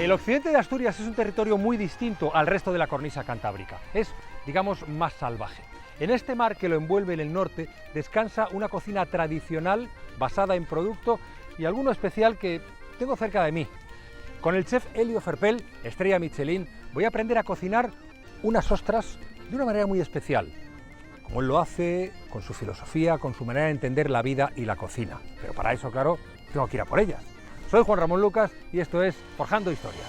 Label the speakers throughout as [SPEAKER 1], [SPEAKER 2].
[SPEAKER 1] El occidente de Asturias es un territorio muy distinto al resto de la cornisa cantábrica. Es, digamos, más salvaje. En este mar que lo envuelve en el norte descansa una cocina tradicional basada en producto y alguno especial que tengo cerca de mí. Con el chef Elio Ferpel, estrella Michelin, voy a aprender a cocinar unas ostras de una manera muy especial. Como él lo hace, con su filosofía, con su manera de entender la vida y la cocina. Pero para eso, claro, tengo que ir a por ellas. Soy Juan Ramón Lucas y esto es Forjando Historias.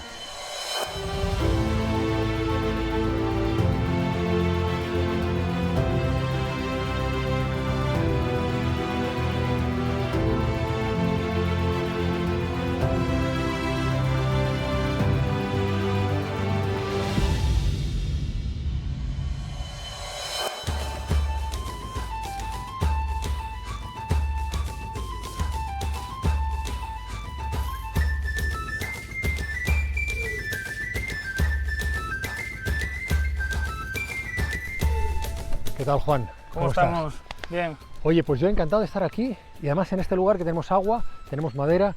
[SPEAKER 1] ¿Qué tal, Juan?
[SPEAKER 2] ¿Cómo estamos? Bien.
[SPEAKER 1] Oye, pues yo encantado de estar aquí y además en este lugar que tenemos agua, tenemos madera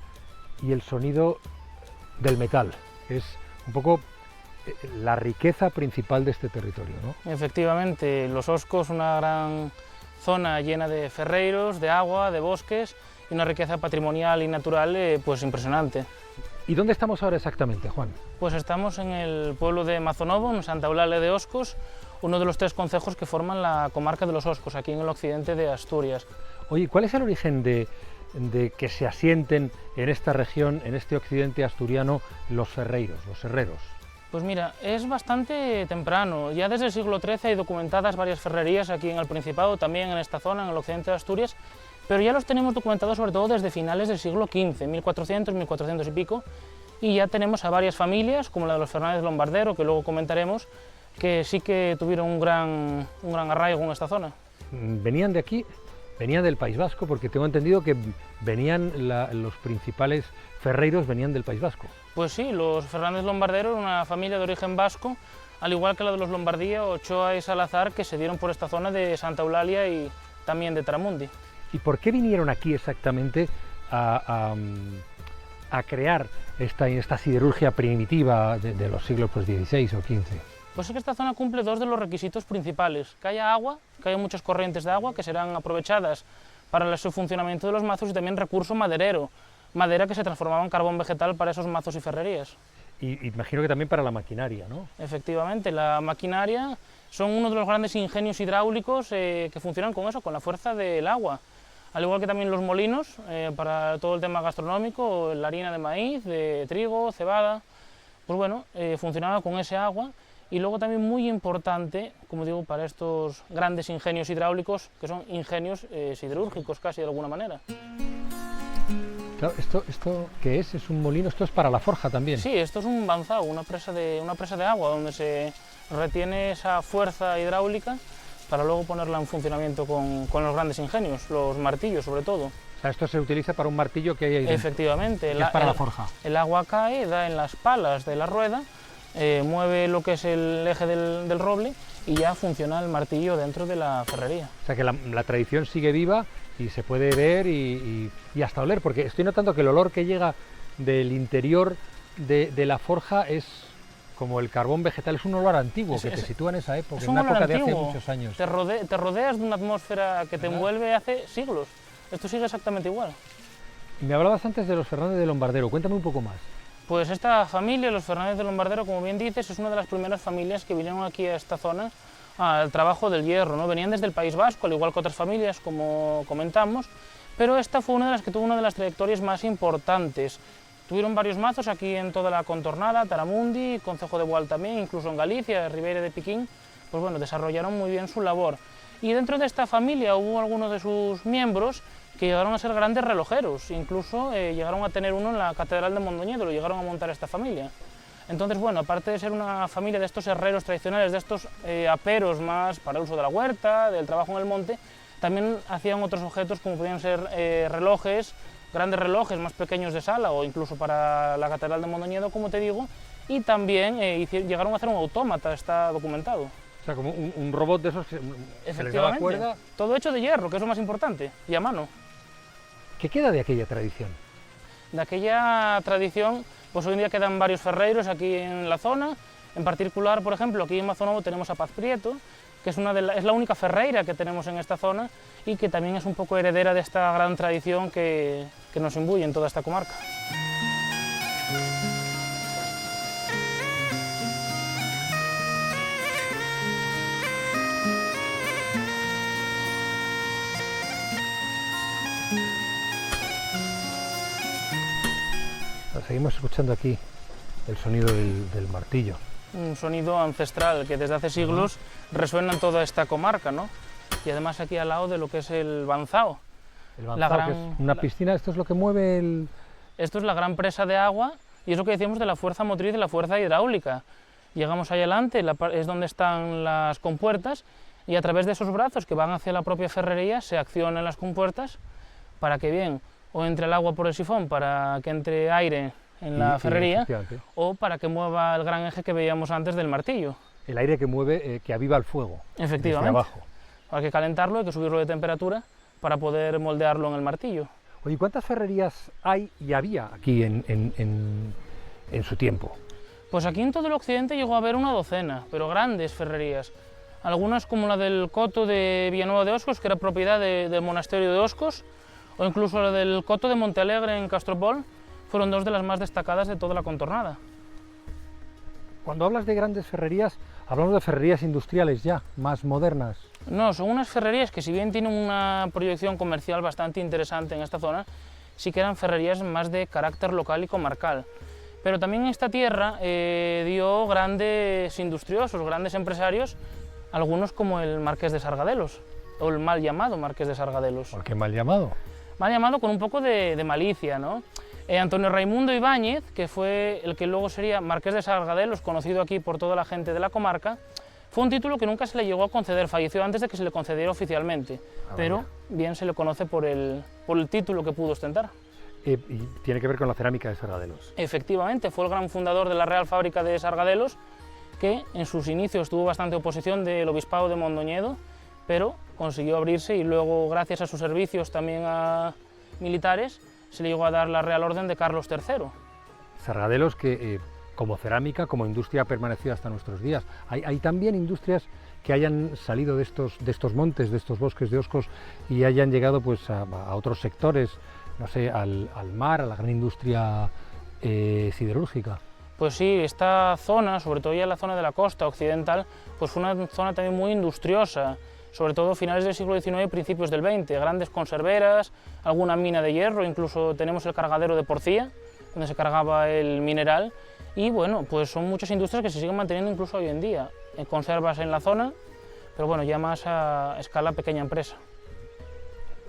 [SPEAKER 1] y el sonido del metal. Es un poco la riqueza principal de este territorio, ¿no?
[SPEAKER 2] Efectivamente, Los Oscos, una gran zona llena de ferreiros, de agua, de bosques y una riqueza patrimonial y natural pues impresionante.
[SPEAKER 1] ¿Y dónde estamos ahora exactamente, Juan?
[SPEAKER 2] Pues estamos en el pueblo de Mazonovo, en Santa Eulalia de Oscos, uno de los 3 concejos que forman la comarca de Los Oscos, aquí en el occidente de Asturias.
[SPEAKER 1] Oye, ¿cuál es el origen de que se asienten en esta región, en este occidente asturiano, los ferreiros, los herreros?
[SPEAKER 2] Pues mira, es bastante temprano. Ya desde el siglo XIII hay documentadas varias ferrerías aquí en el Principado, también en esta zona, en el occidente de Asturias, pero ya los tenemos documentados sobre todo desde finales del siglo XV, 1400, 1400 y pico, y ya tenemos a varias familias, como la de los Fernández Lombardero, que luego comentaremos, que sí que tuvieron un gran arraigo en esta zona.
[SPEAKER 1] ¿Venían de aquí? ¿Venían del País Vasco? Porque tengo entendido que los principales ferreiros venían del País Vasco.
[SPEAKER 2] Pues sí, los Fernández Lombardero eran una familia de origen vasco, al igual que la de los Lombardía, Ochoa y Salazar, que se dieron por esta zona de Santa Eulalia y también de Tramundi.
[SPEAKER 1] ¿Y por qué vinieron aquí exactamente a crear esta siderurgia primitiva de los siglos XVI o XV?
[SPEAKER 2] Pues es que esta zona cumple 2 de los requisitos principales: que haya agua, que haya muchas corrientes de agua que serán aprovechadas para su funcionamiento de los mazos, y también recurso maderero, madera que se transformaba en carbón vegetal para esos mazos y ferrerías.
[SPEAKER 1] Y imagino que también para la maquinaria, ¿no?
[SPEAKER 2] Efectivamente, la maquinaria son uno de los grandes ingenios hidráulicos que funcionan con eso, con la fuerza del agua. Al igual que también los molinos, para todo el tema gastronómico, la harina de maíz, de trigo, cebada, pues bueno, funcionaba con ese agua. Y luego también muy importante, como digo, para estos grandes ingenios hidráulicos, que son ingenios siderúrgicos casi de alguna manera.
[SPEAKER 1] Claro, ¿esto qué es? ¿Es un molino? ¿Esto es para la forja también?
[SPEAKER 2] Sí, esto es un banzao, una presa de agua, donde se retiene esa fuerza hidráulica para luego ponerla en funcionamiento con los grandes ingenios, los martillos sobre todo.
[SPEAKER 1] O sea, esto se utiliza para un martillo que hay ahí dentro.
[SPEAKER 2] Efectivamente.
[SPEAKER 1] Es para la forja.
[SPEAKER 2] El agua cae, da en las palas de la rueda, mueve lo que es el eje del roble y ya funciona el martillo dentro de la ferrería.
[SPEAKER 1] O sea que la tradición sigue viva y se puede ver y hasta oler, porque estoy notando que el olor que llega del interior de la forja es como el carbón vegetal, es un olor antiguo que te sitúa en esa época, en una época de hace muchos años.
[SPEAKER 2] Te rodeas de una atmósfera que te envuelve hace siglos. Esto sigue exactamente igual.
[SPEAKER 1] Me hablabas antes de los Fernández de Lombardero, cuéntame un poco más.
[SPEAKER 2] Pues esta familia, los Fernández de Lombardero, como bien dices, es una de las primeras familias que vinieron aquí a esta zona al trabajo del hierro, ¿no? Venían desde el País Vasco, al igual que otras familias, como comentamos, pero esta fue una de las que tuvo una de las trayectorias más importantes. Tuvieron varios mazos aquí en toda la contornada, Taramundi, Concejo de Boal también, incluso en Galicia, Ribeira de Piquín, pues bueno, desarrollaron muy bien su labor. Y dentro de esta familia hubo algunos de sus miembros que llegaron a ser grandes relojeros, incluso llegaron a tener uno en la Catedral de Mondoñedo, lo llegaron a montar esta familia. Entonces, bueno, aparte de ser una familia de estos herreros tradicionales, de estos aperos más para el uso de la huerta, del trabajo en el monte, también hacían otros objetos como podían ser relojes, grandes relojes más pequeños de sala o incluso para la Catedral de Mondoñedo, como te digo, y también llegaron a hacer un autómata, está documentado.
[SPEAKER 1] O sea, como un robot de esos que se les da la cuerda.
[SPEAKER 2] Todo hecho de hierro, que es lo más importante, y a mano.
[SPEAKER 1] ¿Qué queda de aquella tradición?
[SPEAKER 2] De aquella tradición, Pues hoy en día quedan varios ferreiros aquí en la zona. En particular, por ejemplo, aquí en Mazonovo tenemos a Paz Prieto, que es la única ferreira que tenemos en esta zona y que también es un poco heredera de esta gran tradición que nos imbuye en toda esta comarca.
[SPEAKER 1] Seguimos escuchando aquí el sonido del martillo.
[SPEAKER 2] Un sonido ancestral que desde hace siglos resuena en toda esta comarca, ¿no? Y además aquí al lado de lo que es el Banzao.
[SPEAKER 1] El Banzao, que es una piscina, esto es lo que mueve el...
[SPEAKER 2] Esto es la gran presa de agua y es lo que decíamos de la fuerza motriz y la fuerza hidráulica. Llegamos ahí adelante, es donde están las compuertas y a través de esos brazos que van hacia la propia ferrería se accionan las compuertas para que bien o entre el agua por el sifón para que entre aire en la ferrería o para que mueva el gran eje que veíamos antes del martillo.
[SPEAKER 1] El aire que mueve, que aviva el fuego.
[SPEAKER 2] Efectivamente.
[SPEAKER 1] Desde abajo.
[SPEAKER 2] Hay que calentarlo, hay que subirlo de temperatura para poder moldearlo en el martillo.
[SPEAKER 1] Oye, ¿cuántas ferrerías hay y había aquí en su tiempo?
[SPEAKER 2] Pues aquí en todo el occidente llegó a haber una docena, pero grandes ferrerías. Algunas como la del Coto de Villanueva de Oscos, que era propiedad del monasterio de Oscos, o incluso la del Coto de Montealegre en Castropol, fueron dos de las más destacadas de toda la contornada.
[SPEAKER 1] Cuando hablas de grandes ferrerías, hablamos de ferrerías industriales ya, más modernas.
[SPEAKER 2] No, son unas ferrerías que si bien tienen una proyección comercial bastante interesante en esta zona, sí que eran ferrerías más de carácter local y comarcal. Pero también en esta tierra dio grandes industriosos, grandes empresarios, algunos como el Marqués de Sargadelos, o el mal llamado Marqués de Sargadelos.
[SPEAKER 1] ¿Por qué mal llamado?
[SPEAKER 2] Mal llamado con un poco de malicia, ¿no? Antonio Raimundo Ibáñez, que fue el que luego sería Marqués de Sargadelos, conocido aquí por toda la gente de la comarca, fue un título que nunca se le llegó a conceder, falleció antes de que se le concediera oficialmente, pero bien se le conoce por el título que pudo ostentar.
[SPEAKER 1] Y tiene que ver con la cerámica de Sargadelos.
[SPEAKER 2] Efectivamente, fue el gran fundador de la Real Fábrica de Sargadelos, que en sus inicios tuvo bastante oposición del obispado de Mondoñedo, pero consiguió abrirse y luego, gracias a sus servicios también a militares, se le llegó a dar la Real Orden de Carlos III.
[SPEAKER 1] Sargadelos que como cerámica, como industria ha permanecido hasta nuestros días. Hay también industrias que hayan salido de estos montes, de estos bosques de Oscos y hayan llegado pues, a otros sectores, no sé, al mar, a la gran industria siderúrgica.
[SPEAKER 2] Pues sí, esta zona, sobre todo ya la zona de la costa occidental, pues fue una zona también muy industriosa, sobre todo finales del siglo XIX y principios del XX, grandes conserveras, alguna mina de hierro, incluso tenemos el cargadero de Porcía, donde se cargaba el mineral, y bueno, pues son muchas industrias que se siguen manteniendo incluso hoy en día, conservas en la zona, pero bueno, ya más a escala pequeña empresa.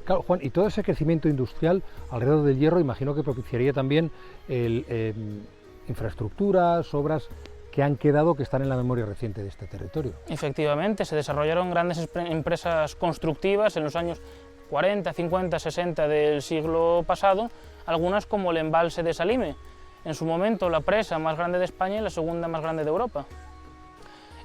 [SPEAKER 1] Claro, Juan, y todo ese crecimiento industrial alrededor del hierro, imagino que propiciaría también infraestructuras, obras que han quedado, que están en la memoria reciente de este territorio.
[SPEAKER 2] Efectivamente, se desarrollaron grandes empresas constructivas en los años 40, 50, 60 del siglo pasado, algunas como el embalse de Salime, en su momento la presa más grande de España y la segunda más grande de Europa.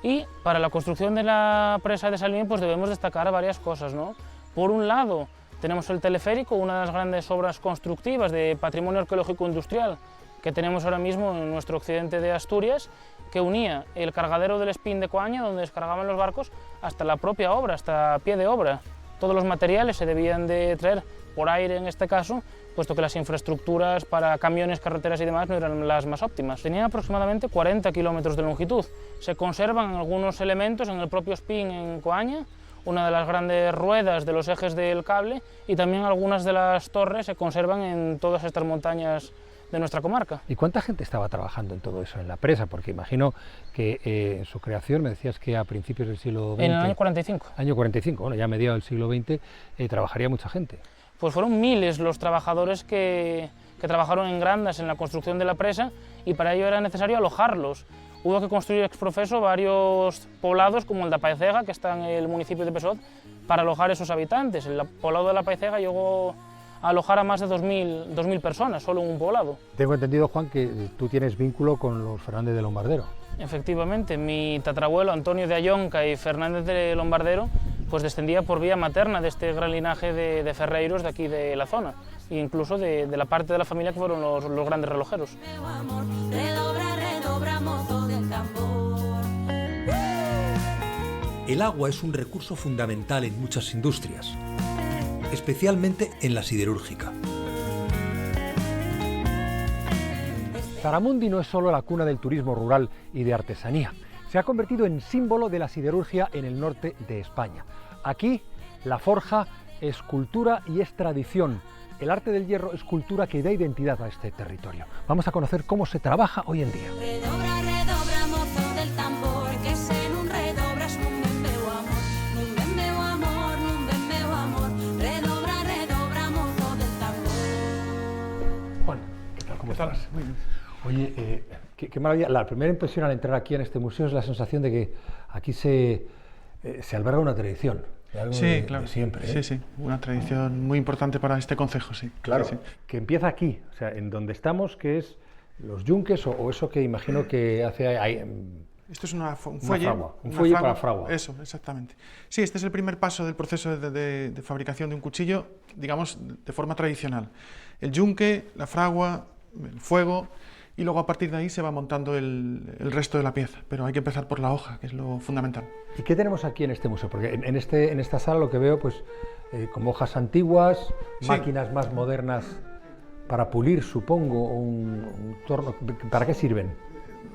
[SPEAKER 2] Y para la construcción de la presa de Salime pues debemos destacar varias cosas, ¿no? Por un lado tenemos el teleférico, una de las grandes obras constructivas de patrimonio arqueológico industrial que tenemos ahora mismo en nuestro occidente de Asturias, que unía el cargadero del Espín de Coaña, donde descargaban los barcos, hasta la propia obra, hasta pie de obra. Todos los materiales se debían de traer por aire en este caso, puesto que las infraestructuras para camiones, carreteras y demás no eran las más óptimas. Tenían aproximadamente 40 kilómetros de longitud. Se conservan algunos elementos en el propio Espín en Coaña, una de las grandes ruedas de los ejes del cable, y también algunas de las torres se conservan en todas estas montañas de nuestra comarca.
[SPEAKER 1] ¿Y cuánta gente estaba trabajando en todo eso, en la presa? Porque imagino que en su creación, me decías que a principios del siglo XX...
[SPEAKER 2] En el año 45.
[SPEAKER 1] Año 45, bueno, ya a mediados del siglo XX, trabajaría mucha gente.
[SPEAKER 2] Pues fueron miles los trabajadores que trabajaron en grandas en la construcción de la presa, y para ello era necesario alojarlos. Hubo que construir ex profeso varios poblados, como el de Apaecega, que está en el municipio de Pesot, para alojar esos habitantes. El poblado de la Apaecega llegó a alojar a más de 2.000 personas, solo en un poblado.
[SPEAKER 1] Tengo entendido, Juan, que tú tienes vínculo con los Fernández de Lombardero.
[SPEAKER 2] Efectivamente, mi tatarabuelo Antonio de Ayonca y Fernández de Lombardero pues descendía por vía materna de este gran linaje de ferreiros de aquí de la zona, e incluso de la parte de la familia que fueron los grandes relojeros.
[SPEAKER 1] El agua es un recurso fundamental en muchas industrias, especialmente en la siderúrgica. Taramundi no es solo la cuna del turismo rural y de artesanía, se ha convertido en símbolo de la siderurgia en el norte de España. Aquí, la forja es cultura y es tradición. El arte del hierro es cultura que da identidad a este territorio. Vamos a conocer cómo se trabaja hoy en día.
[SPEAKER 3] Redobra, redobra, mozo del tambor, que se nun redobras nun ben meu amor, nun ben meu amor, nun ben meu amor. Redobra, redobra, mozo del tambor.
[SPEAKER 1] Juan, ¿qué tal? ¿Cómo estás? Muy bien. Oye, qué maravilla. La primera impresión al entrar aquí en este museo es la sensación de que aquí se alberga una tradición. Algo
[SPEAKER 4] sí, claro.
[SPEAKER 1] De siempre, ¿eh?
[SPEAKER 4] Sí, sí, una tradición muy importante para este concejo, sí.
[SPEAKER 1] Claro,
[SPEAKER 4] sí, sí.
[SPEAKER 1] Que empieza aquí, o sea, en donde estamos, que es los yunques o eso que imagino que hace ahí.
[SPEAKER 4] Esto es un fuelle.
[SPEAKER 1] Un fuelle para fragua.
[SPEAKER 4] Eso, exactamente. Sí, este es el primer paso del proceso de fabricación de un cuchillo, digamos, de forma tradicional. El yunque, la fragua, el fuego, y luego a partir de ahí se va montando el resto de la pieza, pero hay que empezar por la hoja, que es lo fundamental.
[SPEAKER 1] ¿Y qué tenemos aquí en este museo? Porque en esta sala lo que veo, pues, como hojas antiguas,
[SPEAKER 4] sí,
[SPEAKER 1] máquinas más modernas para pulir, supongo, un torno. ¿Para qué sirven?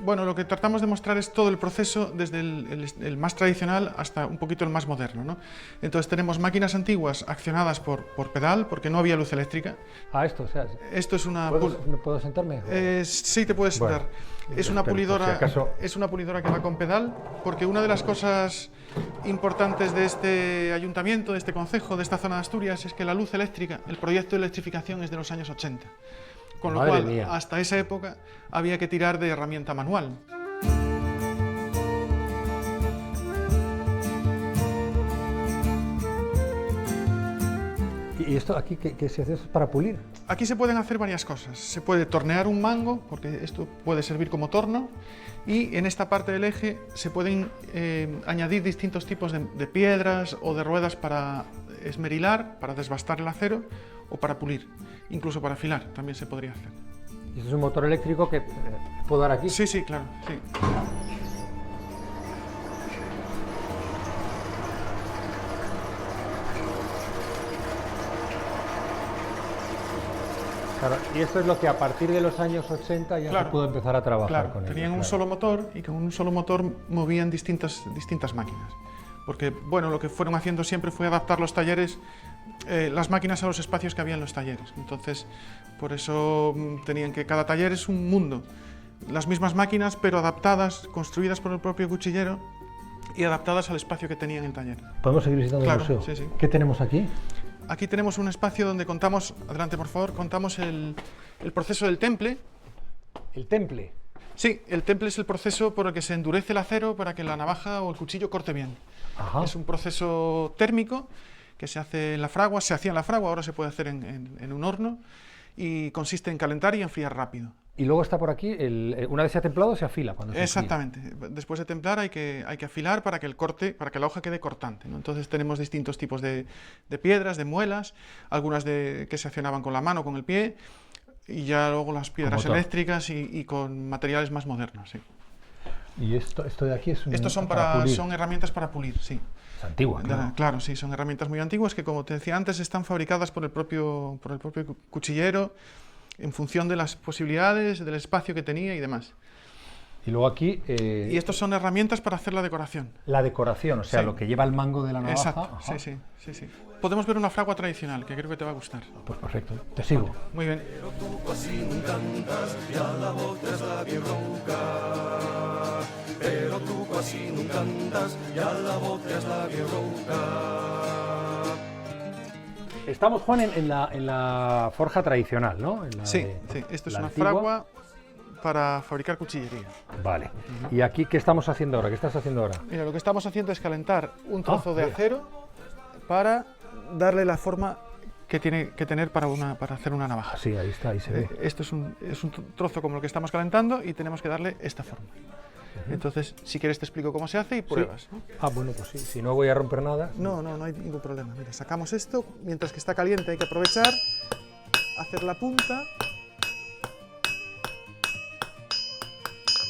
[SPEAKER 4] Bueno, lo que tratamos de mostrar es todo el proceso, desde el más tradicional hasta un poquito el más moderno, ¿no? Entonces tenemos máquinas antiguas accionadas por pedal, porque no había luz eléctrica.
[SPEAKER 1] Ah, esto, o sea...
[SPEAKER 4] Esto es una...
[SPEAKER 1] ¿Puedo sentarme?
[SPEAKER 4] Sí, te puedes sentar.
[SPEAKER 1] Bueno,
[SPEAKER 4] es una pulidora,
[SPEAKER 1] si acaso...
[SPEAKER 4] es una pulidora que va con pedal, porque una de las cosas importantes de este ayuntamiento, de este concejo, de esta zona de Asturias, es que la luz eléctrica, el proyecto de electrificación es de los años 80. Con lo cual, hasta esa época, había que tirar de herramienta manual.
[SPEAKER 1] ¿Y esto aquí qué se hace? ¿Es para pulir?
[SPEAKER 4] Aquí se pueden hacer varias cosas. Se puede tornear un mango, porque esto puede servir como torno, y en esta parte del eje se pueden añadir distintos tipos de piedras o de ruedas para esmerilar, para desbastar el acero o para pulir, incluso para afilar también se podría hacer.
[SPEAKER 1] ¿Y esto es un motor eléctrico que puedo dar aquí?
[SPEAKER 4] Sí, sí, claro, sí.
[SPEAKER 1] Claro, y esto es lo que a partir de los años 80 ya se pudo empezar a trabajar con ello.
[SPEAKER 4] Tenían un solo motor y con un solo motor movían distintas máquinas. Porque, bueno, lo que fueron haciendo siempre fue adaptar los talleres, las máquinas a los espacios que había en los talleres. Entonces, por eso tenían que cada taller es un mundo. Las mismas máquinas, pero adaptadas, construidas por el propio cuchillero y adaptadas al espacio que tenía en el taller.
[SPEAKER 1] ¿Podemos seguir visitando el museo?
[SPEAKER 4] Sí, sí.
[SPEAKER 1] ¿Qué tenemos aquí?
[SPEAKER 4] Aquí tenemos un espacio donde contamos, adelante por favor, contamos el proceso del temple.
[SPEAKER 1] ¿El temple?
[SPEAKER 4] Sí, el temple es el proceso por el que se endurece el acero para que la navaja o el cuchillo corte bien.
[SPEAKER 1] Ajá.
[SPEAKER 4] Es un proceso térmico que se hace en la fragua, se hacía en la fragua, ahora se puede hacer en un horno, y consiste en calentar y enfriar rápido.
[SPEAKER 1] Y luego está por aquí, una vez se ha templado se afila.
[SPEAKER 4] Exactamente. Después de templar hay que afilar para que la hoja quede cortante, ¿no? Entonces tenemos distintos tipos de piedras, de muelas, algunas que se accionaban con la mano, con el pie, y ya luego las piedras eléctricas y con materiales más modernos. Sí.
[SPEAKER 1] ¿Y esto de aquí es
[SPEAKER 4] Estos son herramientas para pulir, sí.
[SPEAKER 1] Es antigua, claro.
[SPEAKER 4] Claro, sí, son herramientas muy antiguas que, como te decía antes, están fabricadas por el propio cuchillero en función de las posibilidades, del espacio que tenía y demás.
[SPEAKER 1] Y luego aquí...
[SPEAKER 4] Y estos son herramientas para hacer la decoración.
[SPEAKER 1] La decoración, o sea, lo que lleva el mango de la navaja.
[SPEAKER 4] Exacto, sí. Podemos ver una fragua tradicional, que creo que te va a gustar.
[SPEAKER 1] Pues perfecto, te sigo.
[SPEAKER 4] Muy bien.
[SPEAKER 1] Estamos, Juan, en la forja tradicional, ¿no?
[SPEAKER 4] Sí, esto es una fragua para fabricar cuchillería.
[SPEAKER 1] Vale. ¿Y aquí qué estamos haciendo ahora? ¿Qué estás haciendo ahora?
[SPEAKER 4] Mira, lo que estamos haciendo es calentar un trozo de acero para darle la forma que tiene que tener para hacer una navaja.
[SPEAKER 1] Sí, ahí está, ahí se ve.
[SPEAKER 4] Esto es un trozo como el que estamos calentando y tenemos que darle esta forma. Entonces, si quieres te explico cómo se hace y pruebas, ¿no?
[SPEAKER 1] Ah, bueno, pues sí, si no voy a romper nada.
[SPEAKER 4] No hay ningún problema. Mira, sacamos esto, mientras que está caliente hay que aprovechar, hacer la punta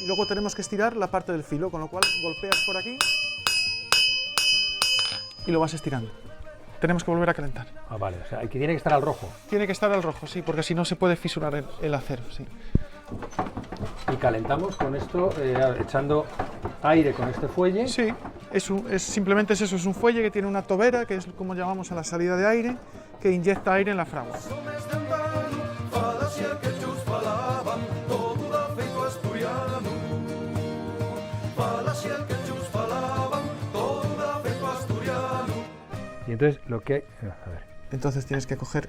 [SPEAKER 4] y luego tenemos que estirar la parte del filo, con lo cual golpeas por aquí y lo vas estirando. Tenemos que volver a calentar.
[SPEAKER 1] Ah, vale, o sea, tiene que estar al rojo.
[SPEAKER 4] Tiene que estar al rojo, sí, porque si no se puede fisurar el acero, sí.
[SPEAKER 1] Y calentamos con esto, echando aire con este fuelle.
[SPEAKER 4] Sí, simplemente es eso, es un fuelle que tiene una tobera, que es como llamamos a la salida de aire, que inyecta aire en la fragua.
[SPEAKER 1] Y entonces lo que... A ver.
[SPEAKER 4] Entonces tienes que coger...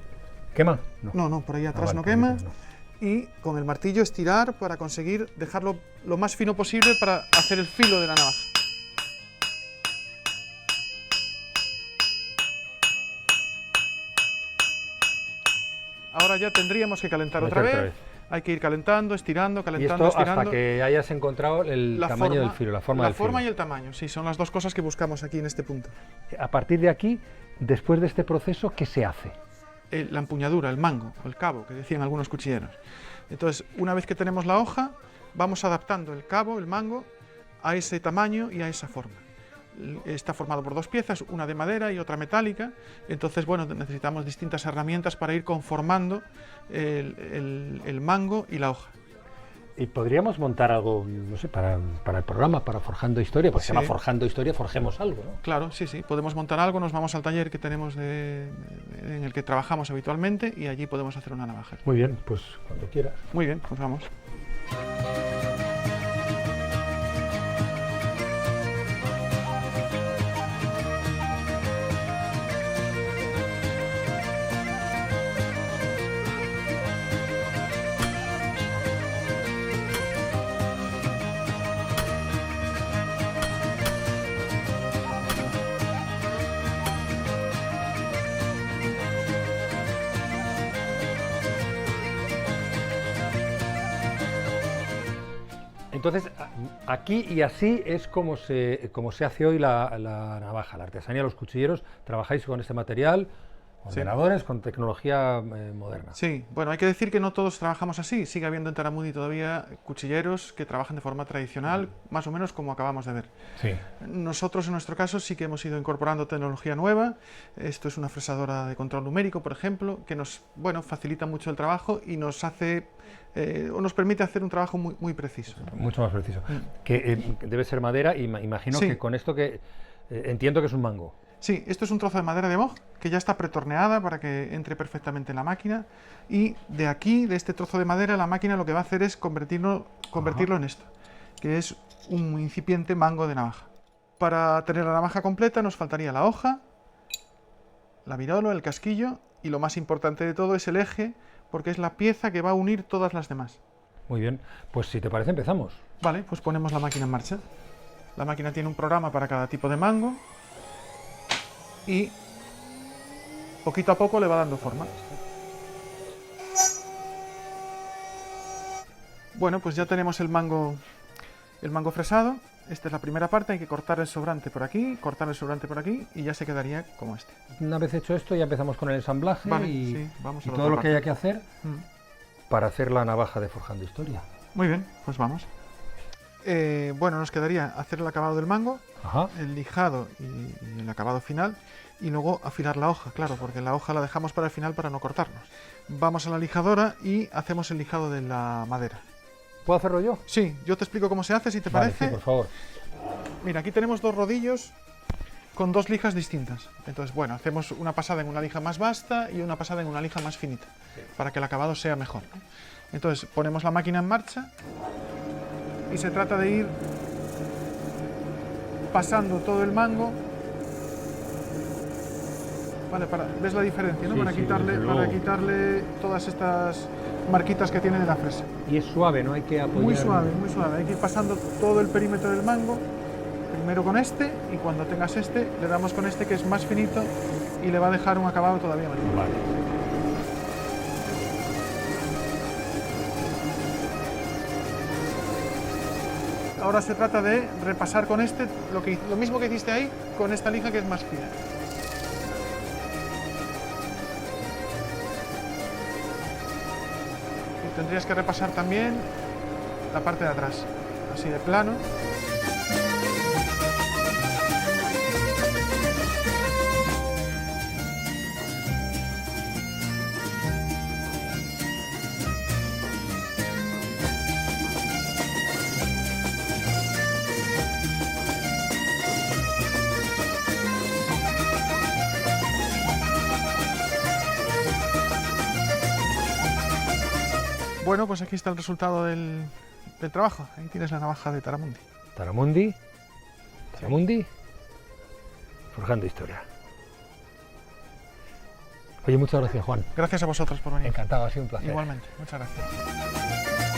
[SPEAKER 1] ¿Quema?
[SPEAKER 4] No, por ahí atrás
[SPEAKER 1] vale,
[SPEAKER 4] no quema.
[SPEAKER 1] no.
[SPEAKER 4] Y con el martillo estirar para conseguir dejarlo lo más fino posible para hacer el filo de la navaja. Ahora ya tendríamos que calentar otra vez. Hay que ir calentando, estirando, calentando,
[SPEAKER 1] y esto
[SPEAKER 4] estirando.
[SPEAKER 1] Hasta que hayas encontrado el tamaño del filo, la forma del filo.
[SPEAKER 4] La forma y el tamaño, sí, son las dos cosas que buscamos aquí en este punto.
[SPEAKER 1] A partir de aquí, después de este proceso, ¿qué se hace?
[SPEAKER 4] La empuñadura, el mango, o el cabo, que decían algunos cuchilleros. Entonces, una vez que tenemos la hoja, vamos adaptando el cabo, el mango, a ese tamaño y a esa forma. Está formado por dos piezas, una de madera y otra metálica. Entonces, bueno, necesitamos distintas herramientas para ir conformando el mango y la hoja.
[SPEAKER 1] Y podríamos montar algo, no sé, para el programa, para Forjando Historia, porque se llama Forjando Historia, forjemos algo, ¿no?
[SPEAKER 4] Claro, sí, podemos montar algo, nos vamos al taller que tenemos en el que trabajamos habitualmente y allí podemos hacer una navaja.
[SPEAKER 1] Muy bien, pues cuando quieras.
[SPEAKER 4] Muy bien, pues vamos.
[SPEAKER 1] Entonces, aquí y así es como se hace hoy la navaja, la artesanía de los cuchilleros. Trabajáis con este material, ordenadores, con tecnología moderna.
[SPEAKER 4] Sí, bueno, hay que decir que no todos trabajamos así. Sigue habiendo en Taramudi todavía cuchilleros que trabajan de forma tradicional, más o menos como acabamos de ver.
[SPEAKER 1] Sí.
[SPEAKER 4] Nosotros, en nuestro caso, sí que hemos ido incorporando tecnología nueva. Esto es una fresadora de control numérico, por ejemplo, que nos facilita mucho el trabajo y nos hace... o nos permite hacer un trabajo muy preciso.
[SPEAKER 1] Mucho más preciso. Que debe ser madera y imagino que con esto que... entiendo que es un mango.
[SPEAKER 4] Sí, esto es un trozo de madera de boj que ya está pretorneada para que entre perfectamente en la máquina y de aquí, de este trozo de madera, la máquina lo que va a hacer es convertirlo en esto, que es un incipiente mango de navaja. Para tener la navaja completa nos faltaría la hoja, la virolo, el casquillo y lo más importante de todo es el eje, porque es la pieza que va a unir todas las demás.
[SPEAKER 1] Muy bien, pues si te parece empezamos.
[SPEAKER 4] Vale, pues ponemos la máquina en marcha. La máquina tiene un programa para cada tipo de mango y poquito a poco le va dando forma. Bueno, pues ya tenemos el mango fresado. Esta es la primera parte, hay que cortar el sobrante por aquí, cortar el sobrante por aquí y ya se quedaría como este.
[SPEAKER 1] Una vez hecho esto ya empezamos con el ensamblaje
[SPEAKER 4] vamos a
[SPEAKER 1] y todo lo que haya que hacer para hacer la navaja de Forjando Historia.
[SPEAKER 4] Muy bien, pues vamos. Bueno, nos quedaría hacer el acabado del mango, el lijado y el acabado final y luego afilar la hoja, claro, porque la hoja la dejamos para el final para no cortarnos. Vamos a la lijadora y hacemos el lijado de la madera.
[SPEAKER 1] ¿Puedo hacerlo yo?
[SPEAKER 4] Sí, yo te explico cómo se hace, si te parece.
[SPEAKER 1] Sí, por favor.
[SPEAKER 4] Mira, aquí tenemos dos rodillos con dos lijas distintas. Entonces, bueno, hacemos una pasada en una lija más vasta y una pasada en una lija más finita, para que el acabado sea mejor. Entonces, ponemos la máquina en marcha y se trata de ir pasando todo el mango. Vale, ¿ves la diferencia, no? Para quitarle todas estas marquitas que tiene de la fresa.
[SPEAKER 1] Y es suave, no hay que apoyar.
[SPEAKER 4] Muy suave, muy suave. Hay que ir pasando todo el perímetro del mango, primero con este, y cuando tengas este, le damos con este que es más finito y le va a dejar un acabado todavía mejor.
[SPEAKER 1] Vale.
[SPEAKER 4] ahora se trata de repasar con este lo mismo que hiciste ahí, con esta lija que es más fina. Y tendrías que repasar también la parte de atrás, así de plano. Bueno, pues aquí está el resultado del trabajo. Ahí tienes la navaja de Taramundi.
[SPEAKER 1] Taramundi. Taramundi. Forjando historia. Oye, muchas gracias, Juan.
[SPEAKER 4] Gracias a vosotros por venir.
[SPEAKER 1] Encantado, ha sido un placer.
[SPEAKER 4] Igualmente, muchas gracias.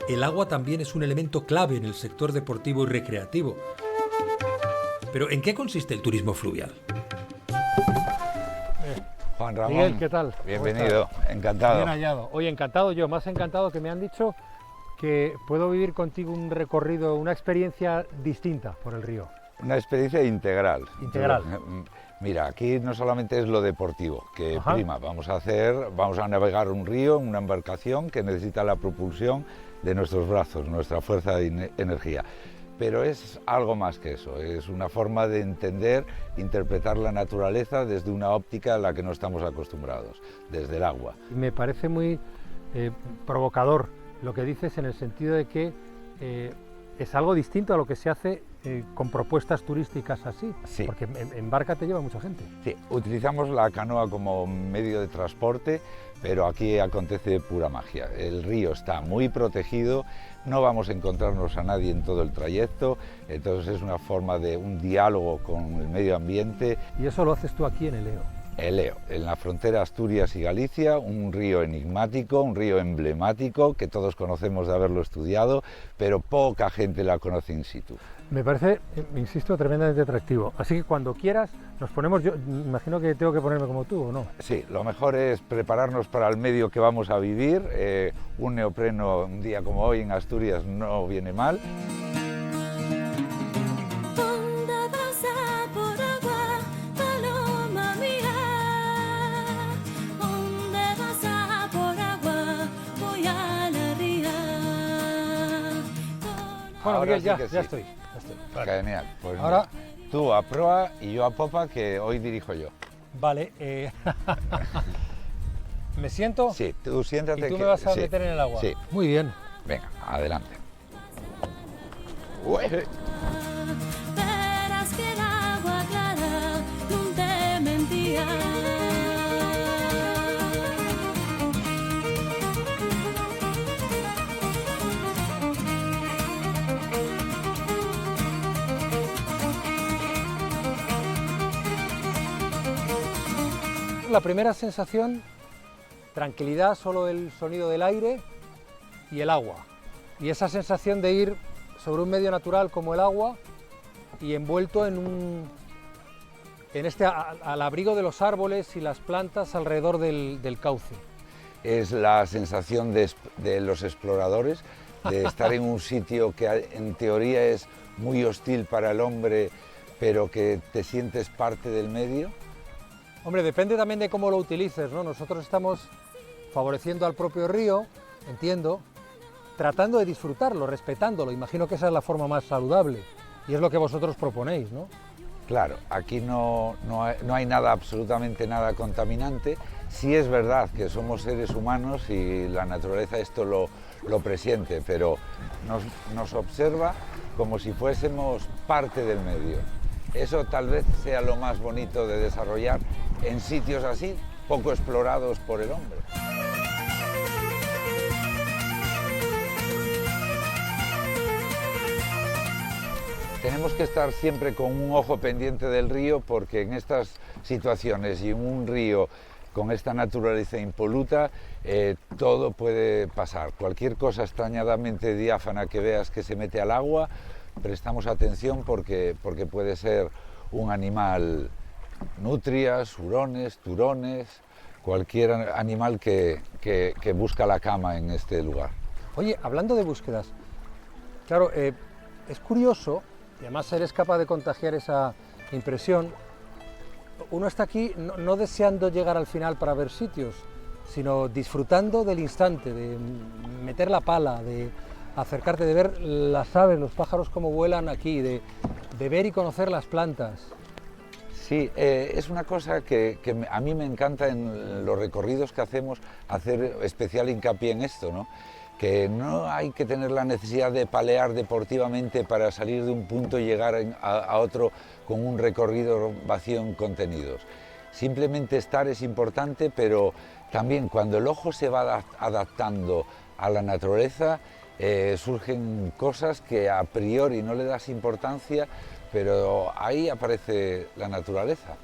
[SPEAKER 1] El agua también es un elemento clave en el sector deportivo y recreativo. Pero ¿en qué consiste el turismo fluvial?
[SPEAKER 5] Juan Ramón,
[SPEAKER 1] Miguel, ¿qué tal?
[SPEAKER 5] bienvenido, encantado.
[SPEAKER 1] Bien hallado. Oye, encantado yo, más encantado que me han dicho que puedo vivir contigo un recorrido, una experiencia distinta por el río.
[SPEAKER 5] Una experiencia integral.
[SPEAKER 1] Integral.
[SPEAKER 5] Mira, aquí no solamente es lo deportivo, que
[SPEAKER 1] Ajá.
[SPEAKER 5] prima, vamos a navegar un río en una embarcación que necesita la propulsión de nuestros brazos, nuestra fuerza de energía. Pero es algo más que eso, es una forma de entender, interpretar la naturaleza desde una óptica a la que no estamos acostumbrados, desde el agua.
[SPEAKER 1] Me parece muy provocador lo que dices en el sentido de que es algo distinto a lo que se hace con propuestas turísticas así,
[SPEAKER 5] Sí.
[SPEAKER 1] porque en barca te lleva mucha gente.
[SPEAKER 5] Sí, utilizamos la canoa como medio de transporte, pero aquí acontece pura magia. El río está muy protegido, no vamos a encontrarnos a nadie en todo el trayecto, entonces es una forma de un diálogo con el medio ambiente.
[SPEAKER 1] Y eso lo haces tú aquí en el EO.
[SPEAKER 5] El Eo, en la frontera Asturias y Galicia, un río enigmático, un río emblemático que todos conocemos de haberlo estudiado, pero poca gente la conoce in situ.
[SPEAKER 1] Me parece, insisto, tremendamente atractivo. Así que cuando quieras nos ponemos, yo imagino que tengo que ponerme como tú, ¿o no?
[SPEAKER 5] Sí, lo mejor es prepararnos para el medio que vamos a vivir. Un neopreno un día como hoy en Asturias no viene mal.
[SPEAKER 3] Onda pasa por agua, paloma mía. Onda pasa por agua, voy a la ría.
[SPEAKER 1] Bueno,
[SPEAKER 5] Ahora
[SPEAKER 1] Miguel,
[SPEAKER 5] sí
[SPEAKER 1] ya,
[SPEAKER 5] que
[SPEAKER 1] ya
[SPEAKER 5] sí.
[SPEAKER 1] estoy.
[SPEAKER 5] Genial. Pues
[SPEAKER 1] Ahora-
[SPEAKER 5] mira, tú a proa y yo a popa, que hoy dirijo yo.
[SPEAKER 1] Vale, ¿me siento?
[SPEAKER 5] Sí, tú siéntate.
[SPEAKER 1] ¿Y tú
[SPEAKER 5] que-
[SPEAKER 1] me vas a
[SPEAKER 5] sí,
[SPEAKER 1] meter en el agua?
[SPEAKER 5] Sí,
[SPEAKER 1] Muy bien.
[SPEAKER 5] venga, adelante. Ué.
[SPEAKER 3] Verás que el agua clara no te mentía.
[SPEAKER 1] La primera sensación, tranquilidad, solo el sonido del aire y el agua. Y esa sensación de ir sobre un medio natural como el agua y envuelto en al abrigo de los árboles y las plantas alrededor del cauce.
[SPEAKER 5] Es la sensación de los exploradores, de estar en un sitio que en teoría es muy hostil para el hombre, pero que te sientes parte del medio.
[SPEAKER 1] Hombre, depende también de cómo lo utilices, ¿no? Nosotros estamos favoreciendo al propio río, entiendo, tratando de disfrutarlo, respetándolo. Imagino que esa es la forma más saludable y es lo que vosotros proponéis, ¿no?
[SPEAKER 5] Claro, aquí no hay nada, absolutamente nada contaminante. Sí es verdad que somos seres humanos y la naturaleza esto lo presiente, pero nos observa como si fuésemos parte del medio. Eso tal vez sea lo más bonito de desarrollar en sitios así, poco explorados por el hombre. Tenemos que estar siempre con un ojo pendiente del río, porque en estas situaciones y en un río con esta naturaleza impoluta, todo puede pasar. Cualquier cosa extrañadamente diáfana que veas que se mete al agua, prestamos atención porque puede ser un animal, nutrias, hurones, turones, cualquier animal que busca la cama en este lugar.
[SPEAKER 1] Oye, hablando de búsquedas, claro, es curioso, y además eres capaz de contagiar esa impresión. Uno está aquí no deseando llegar al final para ver sitios, sino disfrutando del instante, de meter la pala, de acercarte, de ver las aves, los pájaros cómo vuelan aquí, de ver y conocer las plantas.
[SPEAKER 5] Sí, es una cosa que a mí me encanta en los recorridos que hacemos, hacer especial hincapié en esto, ¿no? Que no hay que tener la necesidad de palear deportivamente para salir de un punto y llegar a otro con un recorrido vacío en contenidos. Simplemente estar es importante, pero también cuando el ojo se va adaptando a la naturaleza, surgen cosas que a priori no le das importancia, pero ahí aparece la naturaleza.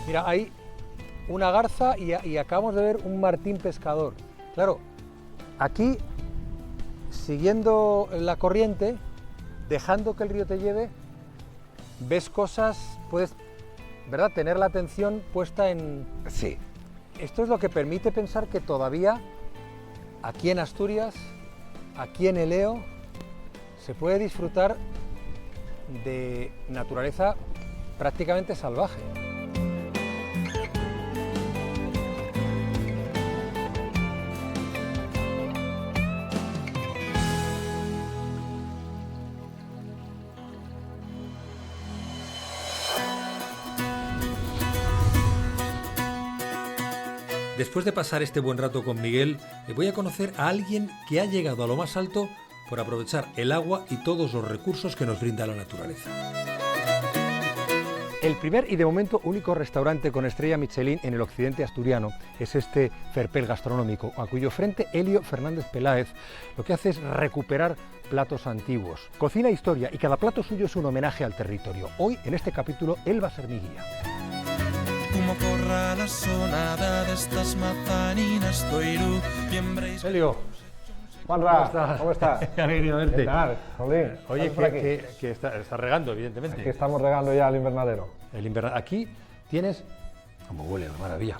[SPEAKER 1] Mira, hay una garza y acabamos de ver un martín pescador. Claro, aquí, siguiendo la corriente, dejando que el río te lleve, ves cosas, puedes, ¿verdad?, tener la atención puesta en...
[SPEAKER 5] Sí.
[SPEAKER 1] Esto es lo que permite pensar que todavía, aquí en Asturias, aquí en Eleo, se puede disfrutar de naturaleza prácticamente salvaje. Después de pasar este buen rato con Miguel, voy a conocer a alguien que ha llegado a lo más alto por aprovechar el agua y todos los recursos que nos brinda la naturaleza. El primer y de momento único restaurante con estrella Michelin en el occidente asturiano es este Ferpel gastronómico, a cuyo frente Elio Fernández Peláez lo que hace es recuperar platos antiguos. Cocina historia y cada plato suyo es un homenaje al territorio. Hoy, en este capítulo, él va a ser mi guía.
[SPEAKER 6] Como corra la sonada de estas mazaninas Toirú,
[SPEAKER 1] Elio,
[SPEAKER 7] Juanra, ¿cómo estás?
[SPEAKER 1] Qué alegría verte.
[SPEAKER 7] ¿Qué tal, Jolín?
[SPEAKER 1] Oye,
[SPEAKER 7] ¿Estás por aquí?
[SPEAKER 1] que está regando, evidentemente.
[SPEAKER 7] Aquí estamos regando ya el invernadero.
[SPEAKER 1] Aquí tienes... ¿Cómo huele? ¡Qué maravilla!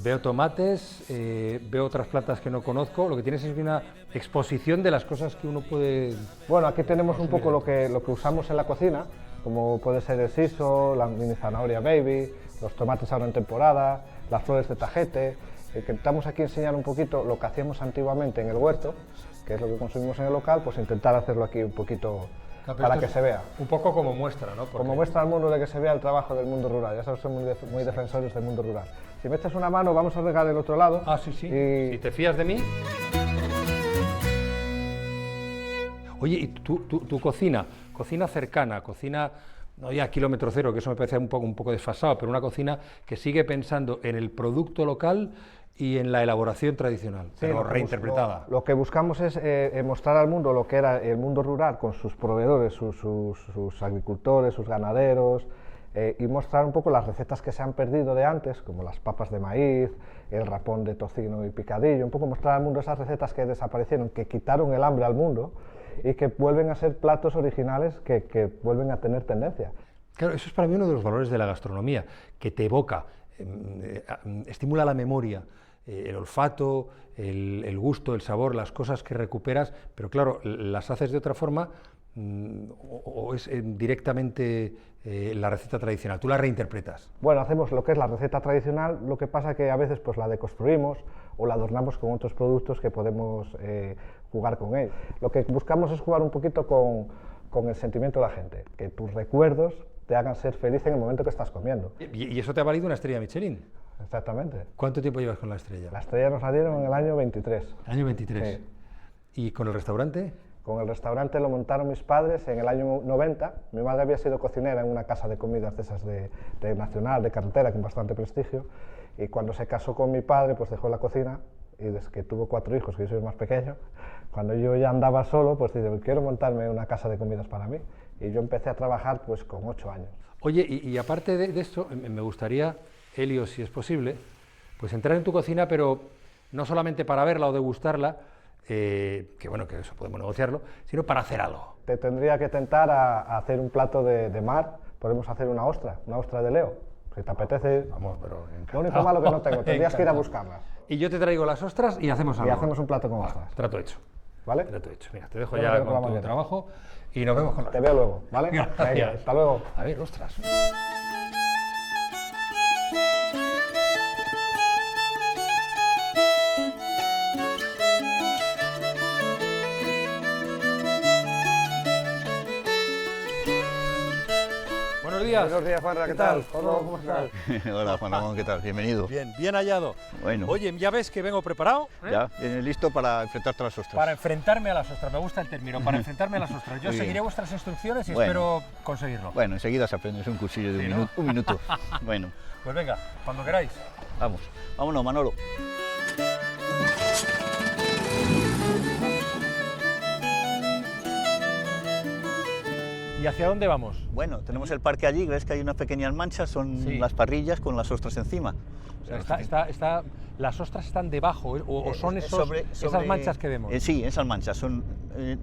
[SPEAKER 1] Veo tomates, veo otras plantas que no conozco. Lo que tienes es una exposición de las cosas que uno puede...
[SPEAKER 7] Bueno, aquí tenemos un poco lo que usamos en la cocina, como puede ser el siso, la mini zanahoria baby, los tomates ahora en temporada, las flores de tajete. Intentamos aquí enseñar un poquito lo que hacíamos antiguamente en el huerto, que es lo que consumimos en el local, pues intentar hacerlo aquí un poquito para que se vea.
[SPEAKER 1] Un poco como muestra, ¿no? Porque...
[SPEAKER 7] Como muestra al mundo de que se vea el trabajo del mundo rural. Ya sabes, somos muy defensores del mundo rural. Si me echas una mano, vamos a regar el otro lado.
[SPEAKER 1] Ah, sí, sí.
[SPEAKER 7] Y...
[SPEAKER 1] Si te fías de mí... Oye, ¿y tu cocina cercana, cocina... No ya kilómetro cero, que eso me parece un poco desfasado, pero una cocina que sigue pensando en el producto local y en la elaboración tradicional, sí, pero reinterpretada.
[SPEAKER 7] Lo que buscamos es mostrar al mundo lo que era el mundo rural con sus proveedores, sus agricultores, sus ganaderos, y mostrar un poco las recetas que se han perdido de antes, como las papas de maíz, el rapón de tocino y picadillo, un poco mostrar al mundo esas recetas que desaparecieron, que quitaron el hambre al mundo, y que vuelven a ser platos originales que vuelven a tener tendencia.
[SPEAKER 1] Claro, eso es para mí uno de los valores de la gastronomía, que te evoca, estimula la memoria, el olfato, el gusto, el sabor, las cosas que recuperas, pero claro, las haces de otra forma o es directamente la receta tradicional, tú la reinterpretas.
[SPEAKER 7] Bueno, hacemos lo que es la receta tradicional, lo que pasa que a veces pues la deconstruimos o la adornamos con otros productos que podemos jugar con él. Lo que buscamos es jugar un poquito con el sentimiento de la gente, que tus recuerdos te hagan ser feliz en el momento que estás comiendo.
[SPEAKER 1] ¿Y eso te ha valido una estrella Michelin?
[SPEAKER 7] Exactamente.
[SPEAKER 1] ¿Cuánto tiempo llevas con la estrella?
[SPEAKER 7] La estrella nos la dieron en el año 23.
[SPEAKER 1] ¿Año 23? Sí. ¿Y con el restaurante?
[SPEAKER 7] Con el restaurante lo montaron mis padres en el año 90. Mi madre había sido cocinera en una casa de comidas de esas de nacional, de carretera, con bastante prestigio. Y cuando se casó con mi padre, pues dejó la cocina. Y desde que tuvo 4 hijos, que yo soy el más pequeño, cuando yo ya andaba solo, pues dije, quiero montarme una casa de comidas para mí. y yo empecé a trabajar pues con 8 años.
[SPEAKER 1] Oye, y aparte de esto, me gustaría, Elio, si es posible, pues entrar en tu cocina, pero no solamente para verla o degustarla, que bueno, que eso podemos negociarlo, sino para hacer algo.
[SPEAKER 7] Te tendría que tentar a hacer un plato de mar, podemos hacer una ostra de Leo, si te apetece.
[SPEAKER 1] Vamos, pero
[SPEAKER 7] Lo único malo que no tengo, tendrías que ir a
[SPEAKER 1] Encantado.
[SPEAKER 7] buscarlas.
[SPEAKER 1] Y yo te traigo las ostras y hacemos algo.
[SPEAKER 7] Y hacemos un plato con ostras,
[SPEAKER 1] Trato hecho.
[SPEAKER 7] ¿vale?
[SPEAKER 1] Trato hecho. Mira, te dejo
[SPEAKER 7] Yo
[SPEAKER 1] ya
[SPEAKER 7] creo que
[SPEAKER 1] con
[SPEAKER 7] vamos
[SPEAKER 1] tu
[SPEAKER 7] bien.
[SPEAKER 1] trabajo y nos vemos con la...
[SPEAKER 7] Te veo luego, ¿vale?
[SPEAKER 1] Gracias.
[SPEAKER 7] Venga, hasta luego.
[SPEAKER 1] A ver, ostras. Buenos días.
[SPEAKER 7] Buenos días, Juanra, ¿qué tal? ¿Cómo estás?
[SPEAKER 8] Hola Juan Ramón, ¿qué tal? Bienvenido.
[SPEAKER 1] Bien, bien hallado.
[SPEAKER 8] Bueno,
[SPEAKER 1] Oye, ya ves que vengo preparado, ¿eh?
[SPEAKER 8] ya, vienes listo para enfrentarte a las ostras.
[SPEAKER 1] Para enfrentarme a las ostras. Me gusta el término, para enfrentarme a las ostras. Yo
[SPEAKER 8] Muy bien.
[SPEAKER 1] seguiré vuestras instrucciones y
[SPEAKER 8] Bueno.
[SPEAKER 1] espero conseguirlo.
[SPEAKER 8] Bueno, enseguida se aprende, es un cursillo de
[SPEAKER 1] Sí,
[SPEAKER 8] un,
[SPEAKER 1] ¿no?
[SPEAKER 8] un minuto. Bueno,
[SPEAKER 1] Pues venga, cuando queráis.
[SPEAKER 8] vamos. Vámonos, Manolo.
[SPEAKER 1] ¿Y hacia dónde vamos?
[SPEAKER 8] Bueno, tenemos el parque allí, ves que hay unas pequeñas manchas, son
[SPEAKER 1] Sí.
[SPEAKER 8] las parrillas con las ostras encima.
[SPEAKER 1] O sea, las ostras están debajo, ¿eh? o son
[SPEAKER 8] Es
[SPEAKER 1] esas manchas que vemos.
[SPEAKER 8] sí, esas manchas, son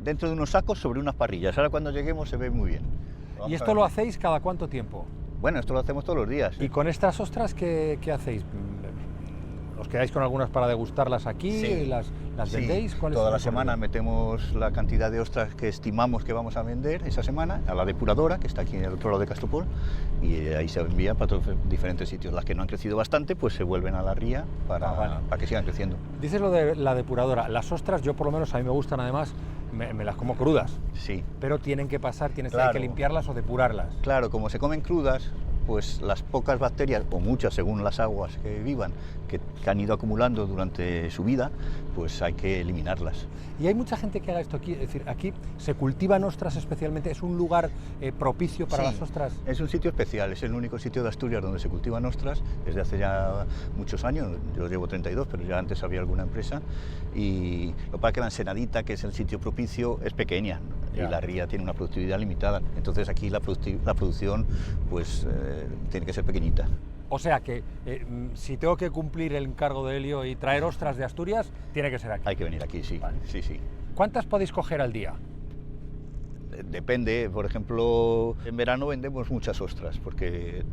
[SPEAKER 8] dentro de unos sacos sobre unas parrillas. Ahora cuando lleguemos se ve muy bien. Vamos
[SPEAKER 1] ¿Y
[SPEAKER 8] a
[SPEAKER 1] esto
[SPEAKER 8] ver.
[SPEAKER 1] lo hacéis cada cuánto tiempo?
[SPEAKER 8] Bueno, esto lo hacemos todos los días.
[SPEAKER 1] ¿Y con estas ostras qué hacéis? ¿Os quedáis con algunas para degustarlas aquí?
[SPEAKER 8] Sí.
[SPEAKER 1] ¿Las
[SPEAKER 8] Sí,
[SPEAKER 1] vendéis? ¿Cuál es
[SPEAKER 8] toda
[SPEAKER 1] el
[SPEAKER 8] la
[SPEAKER 1] recorrido?
[SPEAKER 8] semana metemos la cantidad de ostras que estimamos que vamos a vender esa semana a la depuradora, que está aquí en el otro lado de Castropol, y ahí se envía para todos diferentes sitios. Las que no han crecido bastante, pues se vuelven a la ría para que sigan creciendo.
[SPEAKER 1] Dices lo de la depuradora. Las ostras, yo por lo menos a mí me gustan además, me las como crudas,
[SPEAKER 8] Sí,
[SPEAKER 1] pero tienen que pasar, hay
[SPEAKER 8] Claro.
[SPEAKER 1] que limpiarlas o depurarlas.
[SPEAKER 8] claro, como se comen crudas, pues las pocas bacterias, o muchas según las aguas que vivan, que han ido acumulando durante su vida, pues hay que eliminarlas.
[SPEAKER 1] Y hay mucha gente que haga esto aquí, es decir, aquí se cultivan ostras especialmente, es un lugar propicio para
[SPEAKER 8] Sí,
[SPEAKER 1] las ostras.
[SPEAKER 8] Es un sitio especial, es el único sitio de Asturias donde se cultivan ostras desde hace ya muchos años. Yo llevo 32, pero ya antes había alguna empresa. Y lo que pasa es que la Ensenadita, que es el sitio propicio, es pequeña,
[SPEAKER 1] Ya.
[SPEAKER 8] y la ría tiene una productividad limitada. Entonces aquí la producción pues, tiene que ser pequeñita.
[SPEAKER 1] O sea que si tengo que cumplir el encargo de Elio y traer ostras de Asturias, tiene que ser aquí.
[SPEAKER 8] Hay que venir aquí, sí.
[SPEAKER 1] Vale.
[SPEAKER 8] Sí, sí.
[SPEAKER 1] ¿Cuántas podéis coger al día?
[SPEAKER 8] Depende, por ejemplo, en verano vendemos muchas ostras, porque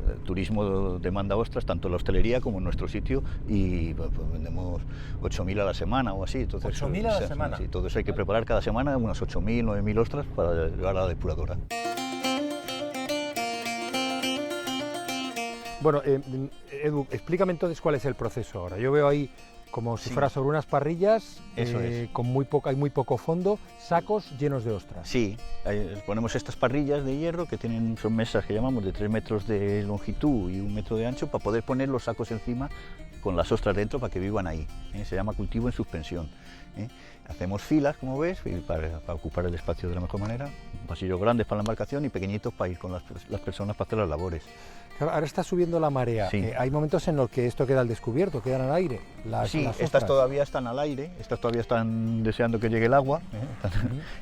[SPEAKER 8] el turismo demanda ostras, tanto en la hostelería como en nuestro sitio, y pues, vendemos 8.000 a la semana o así. Entonces,
[SPEAKER 1] 8.000 a la semana.
[SPEAKER 8] Sí, todo eso hay que preparar cada semana, unas 8.000, 9.000 ostras para llevar a la depuradora.
[SPEAKER 1] Bueno, Edu, explícame entonces cuál es el proceso ahora. Yo veo ahí como si
[SPEAKER 8] Sí.
[SPEAKER 1] fuera sobre unas parrillas,
[SPEAKER 8] Eso es.
[SPEAKER 1] con hay muy poco fondo, sacos llenos de ostras.
[SPEAKER 8] Sí, ponemos estas parrillas de hierro que son mesas que llamamos de 3 metros de longitud y 1 metro de ancho para poder poner los sacos encima con las ostras dentro para que vivan ahí. Se llama cultivo en suspensión. Hacemos filas, como ves, y para ocupar el espacio de la mejor manera, pasillos grandes para la embarcación y pequeñitos para ir con las personas para hacer las labores.
[SPEAKER 1] Claro, ahora está subiendo la marea.
[SPEAKER 8] Sí.
[SPEAKER 1] Hay momentos en los que esto queda al descubierto, quedan al aire.
[SPEAKER 8] Sí,
[SPEAKER 1] las
[SPEAKER 8] estas
[SPEAKER 1] ostras.
[SPEAKER 8] todavía están al aire, estas todavía están deseando que llegue el agua.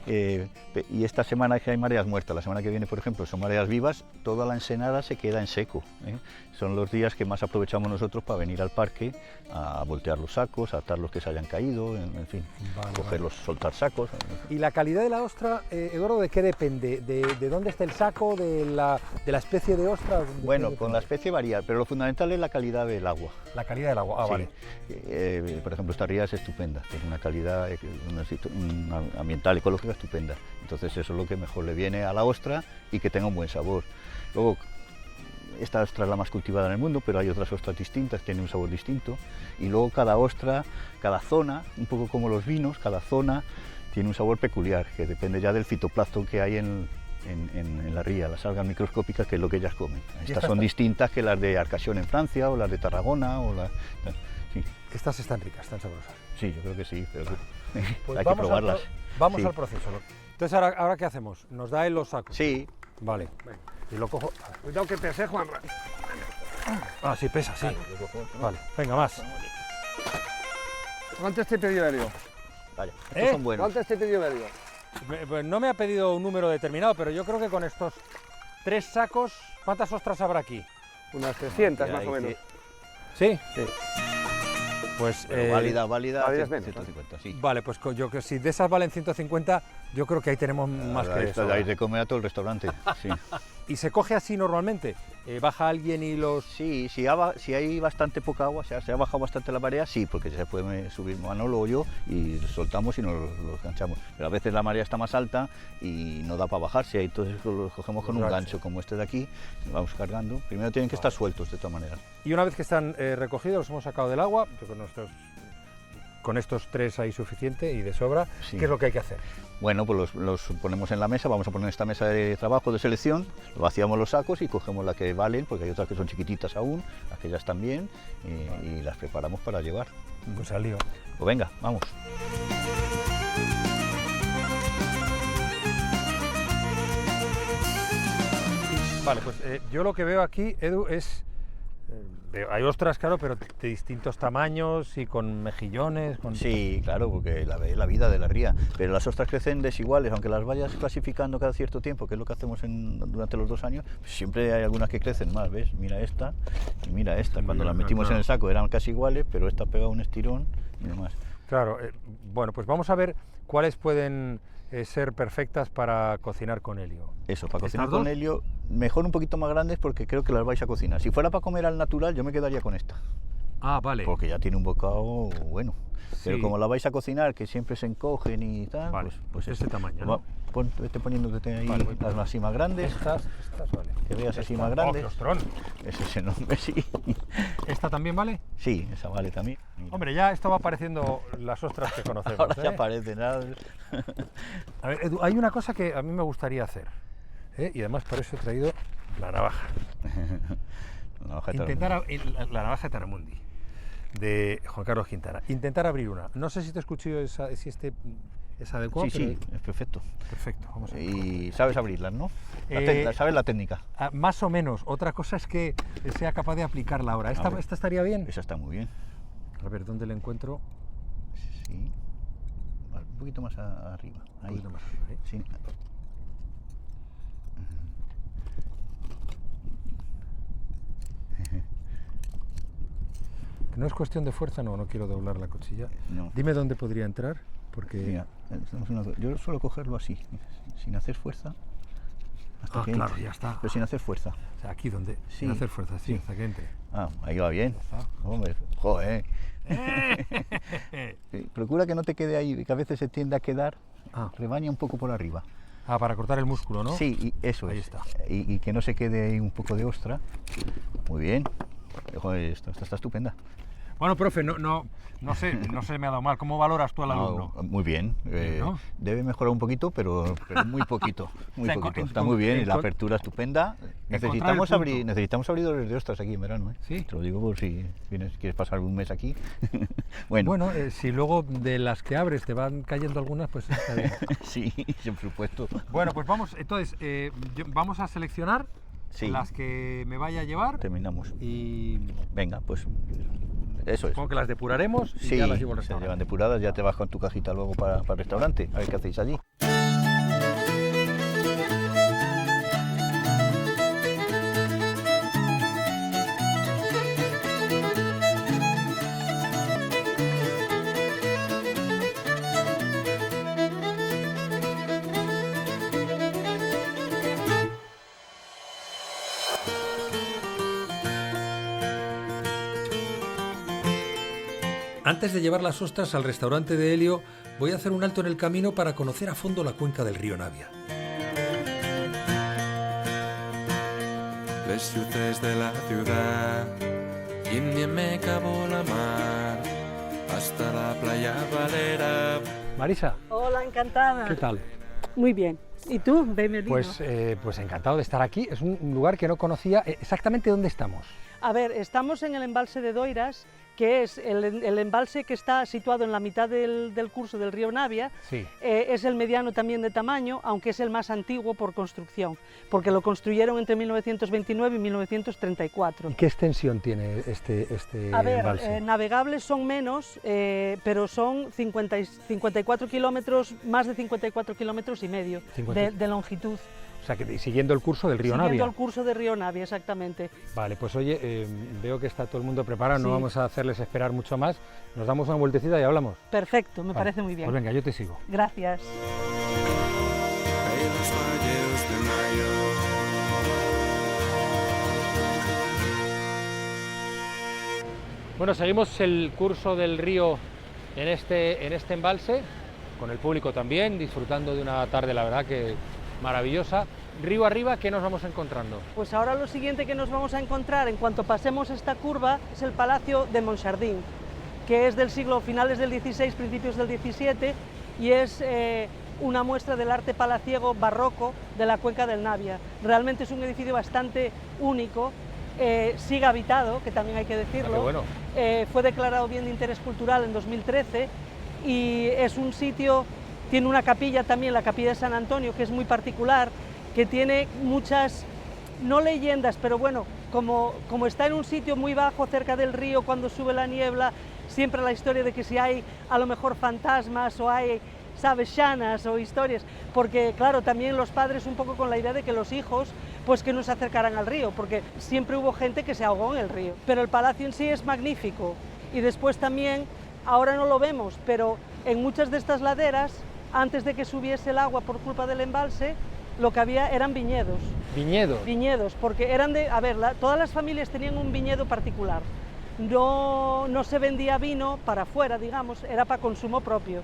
[SPEAKER 8] Y esta semana que hay mareas muertas, la semana que viene, por ejemplo, son mareas vivas, toda la ensenada se queda en seco. Son los días que más aprovechamos nosotros para venir al parque a voltear los sacos, a atar los que se hayan caído, en fin,
[SPEAKER 1] Vale,
[SPEAKER 8] cogerlos, soltar sacos.
[SPEAKER 1] ¿Y la calidad de la ostra, Eduardo, de qué depende? ¿De dónde está el saco? ¿De la especie de ostra? ¿De qué
[SPEAKER 8] Bueno,
[SPEAKER 1] depende?
[SPEAKER 8] con la especie varía, pero lo fundamental es la calidad del agua.
[SPEAKER 1] La calidad del agua,
[SPEAKER 8] Sí.
[SPEAKER 1] vale.
[SPEAKER 8] Por ejemplo, esta ría es estupenda, tiene una calidad ambiental, ecológica estupenda. Entonces eso es lo que mejor le viene a la ostra y que tenga un buen sabor. Luego, esta ostra es la más cultivada en el mundo, pero hay otras ostras distintas, tienen un sabor distinto. Y luego cada ostra, cada zona, un poco como los vinos, cada zona tiene un sabor peculiar, que depende ya del fitoplancton que hay en la ría, las algas microscópicas, que es lo que ellas comen. Estas son distintas que las de Arcachón en Francia, o las de Tarragona, o las... Sí,
[SPEAKER 1] Estas están ricas, están sabrosas.
[SPEAKER 8] sí, yo creo que sí, pero
[SPEAKER 1] Pues
[SPEAKER 8] hay que probarlas.
[SPEAKER 1] Vamos
[SPEAKER 8] Sí.
[SPEAKER 1] al proceso. Entonces, ¿ahora qué hacemos? ¿Nos da él los sacos?
[SPEAKER 8] Sí,
[SPEAKER 1] Vale. Y lo cojo.
[SPEAKER 7] Cuidado que pese, Juan.
[SPEAKER 1] Ah, sí, pesa, sí. Vale, venga, más.
[SPEAKER 7] ¿Cuántos te pidió Elio?
[SPEAKER 8] vaya, estos son buenos.
[SPEAKER 7] ¿Cuántos te pidió Elio?
[SPEAKER 1] No me ha pedido un número determinado, pero yo creo que con estos 3 sacos, ¿cuántas ostras habrá aquí?
[SPEAKER 9] Unas 300
[SPEAKER 8] Ya,
[SPEAKER 9] más o
[SPEAKER 8] ahí
[SPEAKER 9] menos.
[SPEAKER 1] ¿Sí?
[SPEAKER 9] Sí.
[SPEAKER 1] Pues
[SPEAKER 8] Pero válida,
[SPEAKER 9] válida es menos,
[SPEAKER 8] 150, sí.
[SPEAKER 1] vale, pues yo que si de esas valen 150, yo creo que ahí tenemos más que eso.
[SPEAKER 8] Ahí se come a todo el restaurante, sí.
[SPEAKER 1] ¿Y se coge así normalmente? ¿Baja alguien y los...?
[SPEAKER 8] Sí, si hay bastante poca agua, se ha bajado bastante la marea, sí, porque se puede subir Manolo o yo y soltamos y nos los ganchamos. Pero a veces la marea está más alta y no da para bajarse, entonces los cogemos con un gancho como este de aquí, vamos cargando. Primero tienen que estar sueltos de todas maneras.
[SPEAKER 1] Y una vez que están recogidos, los hemos sacado del agua, con estos 3 hay suficiente y de sobra,
[SPEAKER 8] Sí.
[SPEAKER 1] ¿qué es lo que hay que hacer?
[SPEAKER 8] Bueno, pues los ponemos en la mesa, vamos a poner esta mesa de trabajo de selección, vaciamos los sacos y cogemos las que valen, porque hay otras que son chiquititas aún, aquellas también, y las preparamos para llevar.
[SPEAKER 1] Pues al lío.
[SPEAKER 8] Pues venga, vamos.
[SPEAKER 1] Vale, pues yo lo que veo aquí, Edu, es... hay ostras, claro, pero de distintos tamaños y con mejillones.
[SPEAKER 8] Sí, claro, porque es la vida de la ría. Pero las ostras crecen desiguales, aunque las vayas clasificando cada cierto tiempo, que es lo que hacemos durante los 2 años, pues siempre hay algunas que crecen más, ¿ves? Mira esta y mira esta. Cuando las metimos en el saco eran casi iguales, pero esta ha pegado un estirón y demás.
[SPEAKER 1] Claro, bueno, pues vamos a ver cuáles pueden ser perfectas para cocinar con helio.
[SPEAKER 8] Eso, para cocinar
[SPEAKER 1] ¿Estas dos?
[SPEAKER 8] con helio, mejor un poquito más grandes porque creo que las vais a cocinar. Si fuera para comer al natural, yo me quedaría con esta.
[SPEAKER 1] Ah, vale.
[SPEAKER 8] Porque ya tiene un bocado bueno. Pero
[SPEAKER 1] Sí.
[SPEAKER 8] como la vais a cocinar, que siempre se encogen y tal,
[SPEAKER 1] Vale, pues ese
[SPEAKER 8] eso.
[SPEAKER 1] tamaño, ¿no?
[SPEAKER 8] Vete poniéndote ahí
[SPEAKER 1] Vale, voy
[SPEAKER 8] las así más grandes,
[SPEAKER 1] Estas, vale.
[SPEAKER 8] que veas así más
[SPEAKER 1] ¡Oh,
[SPEAKER 8] grandes.
[SPEAKER 1] qué ostrón!
[SPEAKER 8] Ese es enorme, sí.
[SPEAKER 1] ¿Esta también vale?
[SPEAKER 8] Sí, esa vale también. Mira.
[SPEAKER 1] Hombre, ya esto va apareciendo las ostras que conocemos.
[SPEAKER 8] Ahora
[SPEAKER 1] ¿eh?
[SPEAKER 8] ya aparece nada.
[SPEAKER 1] A ver, Edu, hay una cosa que a mí me gustaría hacer, y además por eso he traído la navaja. La navaja de Taramundi, de Juan Carlos Quintana. Intentar abrir una. No sé si te escucho si es adecuado.
[SPEAKER 8] Sí,
[SPEAKER 1] pero...
[SPEAKER 8] sí, es perfecto.
[SPEAKER 1] Perfecto, vamos a ver.
[SPEAKER 8] Y sabes abrirlas, ¿no? ¿Sabes la técnica?
[SPEAKER 1] Más o menos. Otra cosa es que sea capaz de aplicarla ahora. ¿Esta estaría bien?
[SPEAKER 8] Esa está muy bien.
[SPEAKER 1] A ver, ¿dónde la encuentro?
[SPEAKER 8] Sí. Vale, un poquito más arriba.
[SPEAKER 1] Un
[SPEAKER 8] Ahí.
[SPEAKER 1] poquito más arriba, ¿eh?
[SPEAKER 8] Sí.
[SPEAKER 1] No es cuestión de fuerza, no quiero doblar la cuchilla.
[SPEAKER 8] No.
[SPEAKER 1] Dime dónde podría entrar, porque...
[SPEAKER 8] Mira, yo suelo cogerlo así, sin hacer fuerza. Hasta que
[SPEAKER 1] claro,
[SPEAKER 8] entre.
[SPEAKER 1] ya está.
[SPEAKER 8] Pero sin hacer fuerza.
[SPEAKER 1] O sea, aquí donde,
[SPEAKER 8] Sí.
[SPEAKER 1] sin hacer fuerza, sí, hasta que entre.
[SPEAKER 8] Ah, ahí va bien. Hombre, joder. Sí, procura que no te quede ahí, que a veces se tiende a quedar. Rebaña un poco por arriba.
[SPEAKER 1] Para cortar el músculo, ¿no?
[SPEAKER 8] Sí, y eso
[SPEAKER 1] Ahí
[SPEAKER 8] es.
[SPEAKER 1] está.
[SPEAKER 8] Y que no se quede ahí un poco de ostra. Muy bien. Joder, esta está estupenda.
[SPEAKER 1] Bueno, profe, no se me ha dado mal. ¿Cómo valoras tú al alumno?
[SPEAKER 8] Muy bien.
[SPEAKER 1] ¿no?
[SPEAKER 8] Debe mejorar un poquito, pero muy poquito. Muy
[SPEAKER 1] O sea,
[SPEAKER 8] poquito. Está muy bien y la apertura estupenda. Necesitamos abridores de ostras aquí en verano.
[SPEAKER 1] Sí.
[SPEAKER 8] Te lo digo por si quieres pasar un mes aquí. Bueno,
[SPEAKER 1] si luego de las que abres te van cayendo algunas, pues está bien.
[SPEAKER 8] Sí, por supuesto.
[SPEAKER 1] Bueno, pues vamos, entonces, vamos a seleccionar
[SPEAKER 8] Sí.
[SPEAKER 1] las que me vaya a llevar.
[SPEAKER 8] Terminamos.
[SPEAKER 1] Y
[SPEAKER 8] venga, pues eso es.
[SPEAKER 1] supongo que las depuraremos y
[SPEAKER 8] Sí,
[SPEAKER 1] ya las llevo al
[SPEAKER 8] se
[SPEAKER 1] restaurante.
[SPEAKER 8] llevan depuradas, ya te vas con tu cajita luego para el restaurante, a ver qué hacéis allí.
[SPEAKER 1] Antes de llevar las ostras al restaurante de Helio, voy a hacer un alto en el camino para conocer a fondo la cuenca del río Navia.
[SPEAKER 6] Les ciutats de la ciudad, Índiame cabo la mar, hasta la playa Valera.
[SPEAKER 1] Marisa,
[SPEAKER 10] Hola, encantada.
[SPEAKER 1] ¿qué tal?
[SPEAKER 10] Muy bien. ¿Y tú? Bienvenido.
[SPEAKER 1] Pues encantado de estar aquí. Es un lugar que no conocía. ¿Exactamente dónde estamos?
[SPEAKER 10] A ver, estamos en el embalse de Doiras, que es el embalse que está situado en la mitad del curso del río Navia.
[SPEAKER 1] Sí.
[SPEAKER 10] Es el mediano también de tamaño, aunque es el más antiguo por construcción, porque lo construyeron entre 1929 y 1934.
[SPEAKER 1] ¿Y qué extensión tiene este
[SPEAKER 10] A ver,
[SPEAKER 1] embalse?
[SPEAKER 10] navegables son menos, pero son 54 kilómetros, más de 54 kilómetros y medio de longitud.
[SPEAKER 1] O sea, que siguiendo el curso del río Navia.
[SPEAKER 10] Siguiendo el curso del río Navia, exactamente.
[SPEAKER 1] Vale, pues oye, veo que está todo el mundo preparado,
[SPEAKER 10] Sí.
[SPEAKER 1] no vamos a hacerles esperar mucho más. Nos damos una vueltecita y hablamos.
[SPEAKER 10] Perfecto, me
[SPEAKER 1] Vale,
[SPEAKER 10] parece muy bien.
[SPEAKER 1] Pues venga, yo te sigo.
[SPEAKER 10] Gracias.
[SPEAKER 6] Pelos falleros de mayo.
[SPEAKER 1] Bueno, seguimos el curso del río en este embalse, con el público también, disfrutando de una tarde, la verdad que maravillosa. Río arriba, ¿qué nos vamos encontrando?
[SPEAKER 10] Pues ahora lo siguiente que nos vamos a encontrar en cuanto pasemos esta curva es el Palacio de Monchardín, que es del siglo finales del XVI, principios del XVII, y es una muestra del arte palaciego barroco de la cuenca del Navia. Realmente es un edificio bastante único, sigue habitado, que también hay que decirlo.
[SPEAKER 1] Ah, qué bueno.
[SPEAKER 10] Fue declarado bien de interés cultural en 2013 y es un sitio, tiene una capilla también, la capilla de San Antonio, que es muy particular, que tiene muchas, no leyendas, pero bueno, como está en un sitio muy bajo cerca del río, cuando sube la niebla, siempre la historia de que si hay a lo mejor fantasmas o hay, sabes, shanas o historias, porque claro, también los padres un poco con la idea de que los hijos pues que no se acercaran al río, porque siempre hubo gente que se ahogó en el río. Pero el palacio en sí es magnífico y después también, ahora no lo vemos, pero en muchas de estas laderas, antes de que subiese el agua por culpa del embalse, lo que había eran viñedos.
[SPEAKER 1] ¿Viñedos?
[SPEAKER 10] Viñedos, porque eran de, a ver, todas las familias tenían un viñedo particular. No se vendía vino para afuera, digamos, era para consumo propio.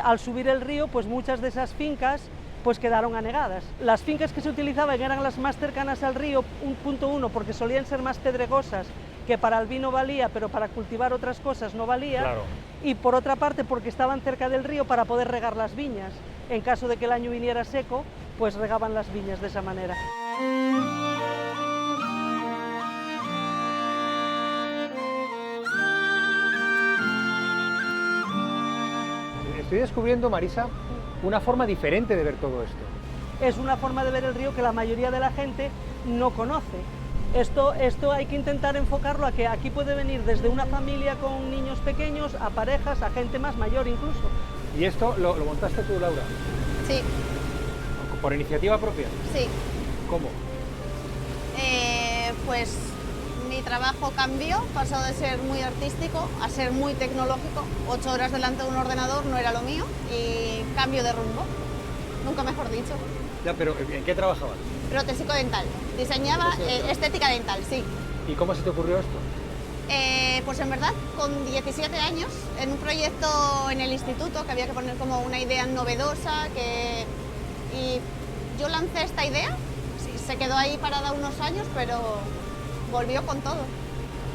[SPEAKER 10] Al subir el río, pues muchas de esas fincas pues quedaron anegadas. Las fincas que se utilizaban eran las más cercanas al río, punto uno, porque solían ser más pedregosas, que para el vino valía, pero para cultivar otras cosas no valía.
[SPEAKER 1] Claro.
[SPEAKER 10] Y por otra parte, porque estaban cerca del río para poder regar las viñas. En caso de que el año viniera seco, pues regaban las viñas de esa manera.
[SPEAKER 1] Estoy descubriendo, Marisa, una forma diferente de ver todo esto.
[SPEAKER 10] Es una forma de ver el río que la mayoría de la gente no conoce. Esto hay que intentar enfocarlo a que aquí puede venir desde una familia con niños pequeños, a parejas, a gente más mayor incluso.
[SPEAKER 1] ¿Y esto lo montaste tú, Laura?
[SPEAKER 11] Sí,
[SPEAKER 1] ¿Por iniciativa propia?
[SPEAKER 11] sí.
[SPEAKER 1] ¿Cómo?
[SPEAKER 11] Pues mi trabajo cambió, pasó de ser muy artístico a ser muy tecnológico. 8 horas delante de un ordenador no era lo mío y cambio de rumbo, nunca mejor dicho.
[SPEAKER 1] Ya, pero ¿en qué trabajabas?
[SPEAKER 11] Protésico dental, diseñaba estética dental, sí.
[SPEAKER 1] ¿Y cómo se te ocurrió esto?
[SPEAKER 11] Pues en verdad, con 17 años, en un proyecto en el instituto que había que poner como una idea novedosa, y yo lancé esta idea, sí, se quedó ahí parada unos años, pero volvió con todo.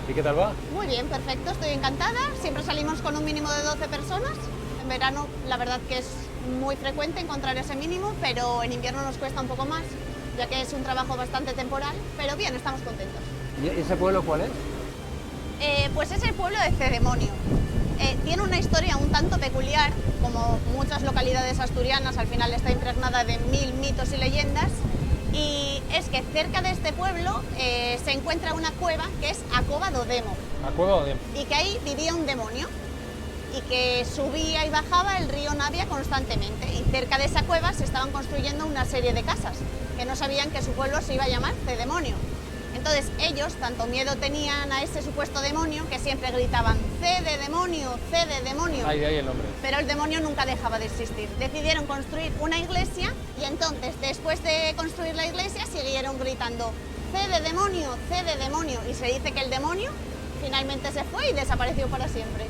[SPEAKER 1] ¿Y qué tal va?
[SPEAKER 11] Muy bien, perfecto, estoy encantada, siempre salimos con un mínimo de 12 personas, en verano la verdad que es muy frecuente encontrar ese mínimo, pero en invierno nos cuesta un poco más, ya que es un trabajo bastante temporal, pero bien, estamos contentos.
[SPEAKER 1] ¿Y ese pueblo cuál es?
[SPEAKER 11] Pues es el pueblo de Cedemonio. Tiene una historia un tanto peculiar, como muchas localidades asturianas, al final está impregnada de 1000 mitos y leyendas, y es que cerca de este pueblo se encuentra una cueva que es a Cova do Demo.
[SPEAKER 1] ¿A Cueva o Demo?
[SPEAKER 11] Y que ahí vivía un demonio, y que subía y bajaba el río Navia constantemente, y cerca de esa cueva se estaban construyendo una serie de casas, que no sabían que su pueblo se iba a llamar Cedemonio. Entonces ellos tanto miedo tenían a ese supuesto demonio que siempre gritaban ¡Cede demonio! ¡Cede demonio!
[SPEAKER 1] Ahí, de ahí el nombre.
[SPEAKER 11] Pero el demonio nunca dejaba de existir. Decidieron construir una iglesia y entonces después de construir la iglesia siguieron gritando ¡Cede demonio! ¡Cede demonio! Y se dice que el demonio finalmente se fue y desapareció para siempre.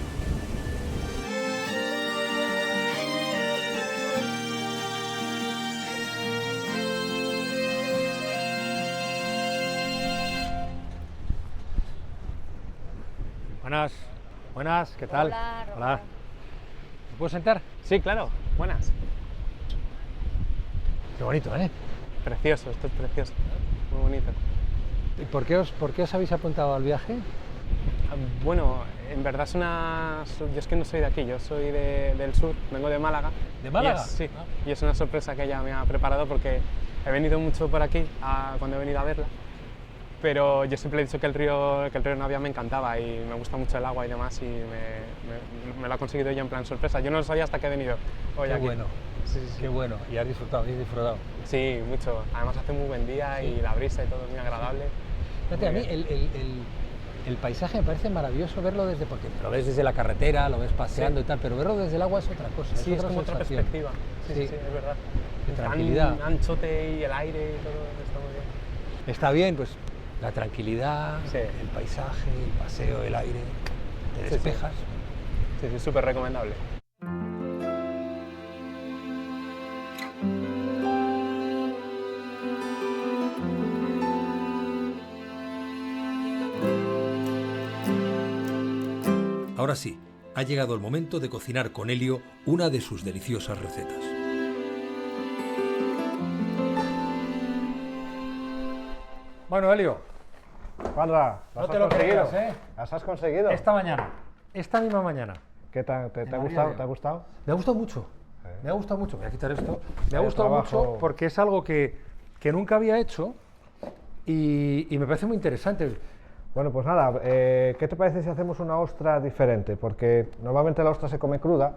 [SPEAKER 1] Buenas, buenas, ¿qué tal?
[SPEAKER 11] Hola, Roberto.
[SPEAKER 1] Hola. ¿Me puedo sentar?
[SPEAKER 9] Sí, claro. Buenas.
[SPEAKER 1] Qué bonito, ¿eh?
[SPEAKER 9] Precioso, esto es precioso. Muy bonito.
[SPEAKER 1] ¿Y por qué os habéis apuntado al viaje?
[SPEAKER 9] Bueno, en verdad yo es que no soy de aquí, yo soy del sur, vengo de Málaga.
[SPEAKER 1] ¿De Málaga?
[SPEAKER 9] Sí, y es una sorpresa que ella me ha preparado porque he venido mucho por aquí cuando he venido a verla. Pero yo siempre he dicho que el río Navia me encantaba y me gusta mucho el agua y demás, y me lo ha conseguido ella en plan sorpresa. Yo no lo sabía hasta que he venido hoy aquí.
[SPEAKER 1] Qué bueno,
[SPEAKER 9] sí.
[SPEAKER 1] Qué bueno. ¿Y has disfrutado?
[SPEAKER 9] Sí, mucho. Además hace muy buen día y la brisa y todo es muy agradable.
[SPEAKER 1] Fíjate, a mí el paisaje me parece maravilloso verlo porque lo ves desde la carretera, lo ves paseando y tal, pero verlo desde el agua es otra cosa.
[SPEAKER 9] Sí, es como otra perspectiva. Sí, es verdad.
[SPEAKER 1] De tranquilidad.
[SPEAKER 9] El anchote y el aire y todo está muy bien.
[SPEAKER 1] Está bien, pues la tranquilidad, el paisaje, el paseo, el aire, te despejas.
[SPEAKER 9] Sí, súper recomendable.
[SPEAKER 1] Ahora sí, ha llegado el momento de cocinar con Helio una de sus deliciosas recetas. Bueno, Helio.
[SPEAKER 7] Juanra,
[SPEAKER 1] No te lo creas, ¿eh?
[SPEAKER 7] ¿Las has conseguido?
[SPEAKER 1] Esta misma mañana.
[SPEAKER 7] ¿Qué tal? ¿Te ha gustado? ¿Te ha gustado?
[SPEAKER 1] Me ha gustado mucho. Me ha gustado mucho. Voy a quitar esto. Me ha
[SPEAKER 7] Vaya
[SPEAKER 1] gustado
[SPEAKER 7] trabajo.
[SPEAKER 1] mucho porque es algo que nunca había hecho y me parece muy interesante.
[SPEAKER 7] Bueno, pues nada, ¿qué te parece si hacemos una ostra diferente? Porque normalmente la ostra se come cruda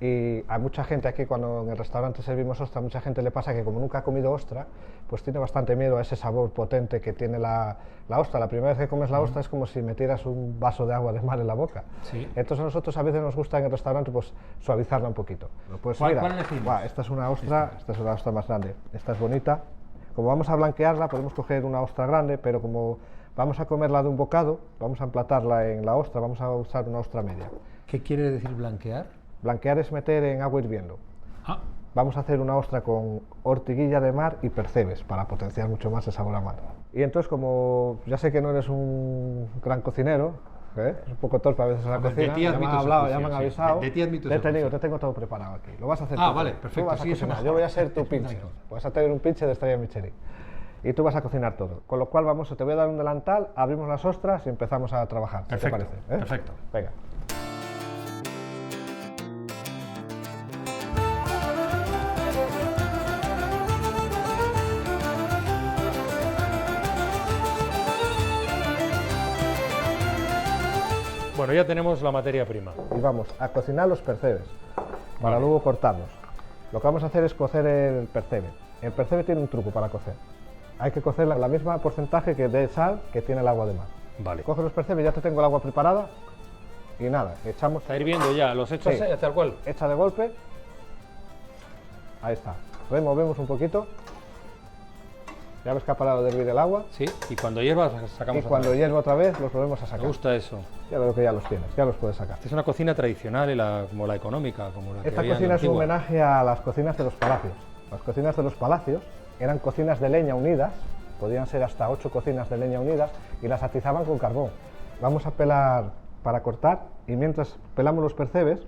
[SPEAKER 7] y hay mucha gente aquí, cuando en el restaurante servimos ostra, mucha gente le pasa que como nunca ha comido ostra, pues tiene bastante miedo a ese sabor potente que tiene la ostra. La primera vez que comes la ostra es como si metieras un vaso de agua de mar en la boca.
[SPEAKER 1] Sí.
[SPEAKER 7] Entonces a nosotros a veces nos gusta en el restaurante pues suavizarla un poquito. Pues,
[SPEAKER 1] ¿Cuál
[SPEAKER 7] mira,
[SPEAKER 1] elegimos?
[SPEAKER 7] esta es una ostra más grande, esta es bonita. Como vamos a blanquearla, podemos coger una ostra grande, pero como vamos a comerla de un bocado, vamos a emplatarla en la ostra, vamos a usar una ostra media.
[SPEAKER 1] ¿Qué quiere decir blanquear?
[SPEAKER 7] Blanquear es meter en agua hirviendo.
[SPEAKER 1] Ah.
[SPEAKER 7] Vamos a hacer una ostra con ortiguilla de mar y percebes para potenciar mucho más el sabor a mar. Y entonces, como ya sé que no eres un gran cocinero, es un poco torpe a veces en la cocina, ya me han hablado, ya me han avisado, te tengo todo preparado aquí. Lo vas a hacer tú.
[SPEAKER 1] Vale, perfecto.
[SPEAKER 7] Tú vas a cocinar. Yo voy a ser tu pinche. Vas a tener un pinche de estrella Michelin. Y tú vas a cocinar todo. Con lo cual te voy a dar un delantal, abrimos las ostras y empezamos a trabajar. ¿Qué te parece?
[SPEAKER 1] Perfecto.
[SPEAKER 7] Venga.
[SPEAKER 1] Bueno, ya tenemos la materia prima.
[SPEAKER 7] Y vamos a cocinar los percebes para luego cortarlos. Lo que vamos a hacer es cocer el percebe. El percebe tiene un truco para cocer. Hay que cocer la misma porcentaje de sal que tiene el agua de mar.
[SPEAKER 1] Vale.
[SPEAKER 7] Coge los percebes, ya te tengo el agua preparada y nada, echamos...
[SPEAKER 1] Está hirviendo ya, los echas tal cual.
[SPEAKER 7] Echa de golpe. Ahí está. Removemos un poquito. Ya ves que ha parado de hervir el agua.
[SPEAKER 1] Sí, y cuando hierva sacamos.
[SPEAKER 7] Y cuando hierva otra vez los volvemos a sacar.
[SPEAKER 1] Me gusta eso.
[SPEAKER 7] Ya veo que ya los tienes, ya los puedes sacar.
[SPEAKER 1] Esta es una cocina tradicional, como la económica, como la que
[SPEAKER 7] Esta
[SPEAKER 1] había
[SPEAKER 7] cocina
[SPEAKER 1] en la
[SPEAKER 7] es un
[SPEAKER 1] antigua.
[SPEAKER 7] homenaje a las cocinas de los palacios. Las cocinas de los palacios eran cocinas de leña unidas, podían ser hasta 8 cocinas de leña unidas, y las atizaban con carbón. Vamos a pelar para cortar, y mientras pelamos los percebes,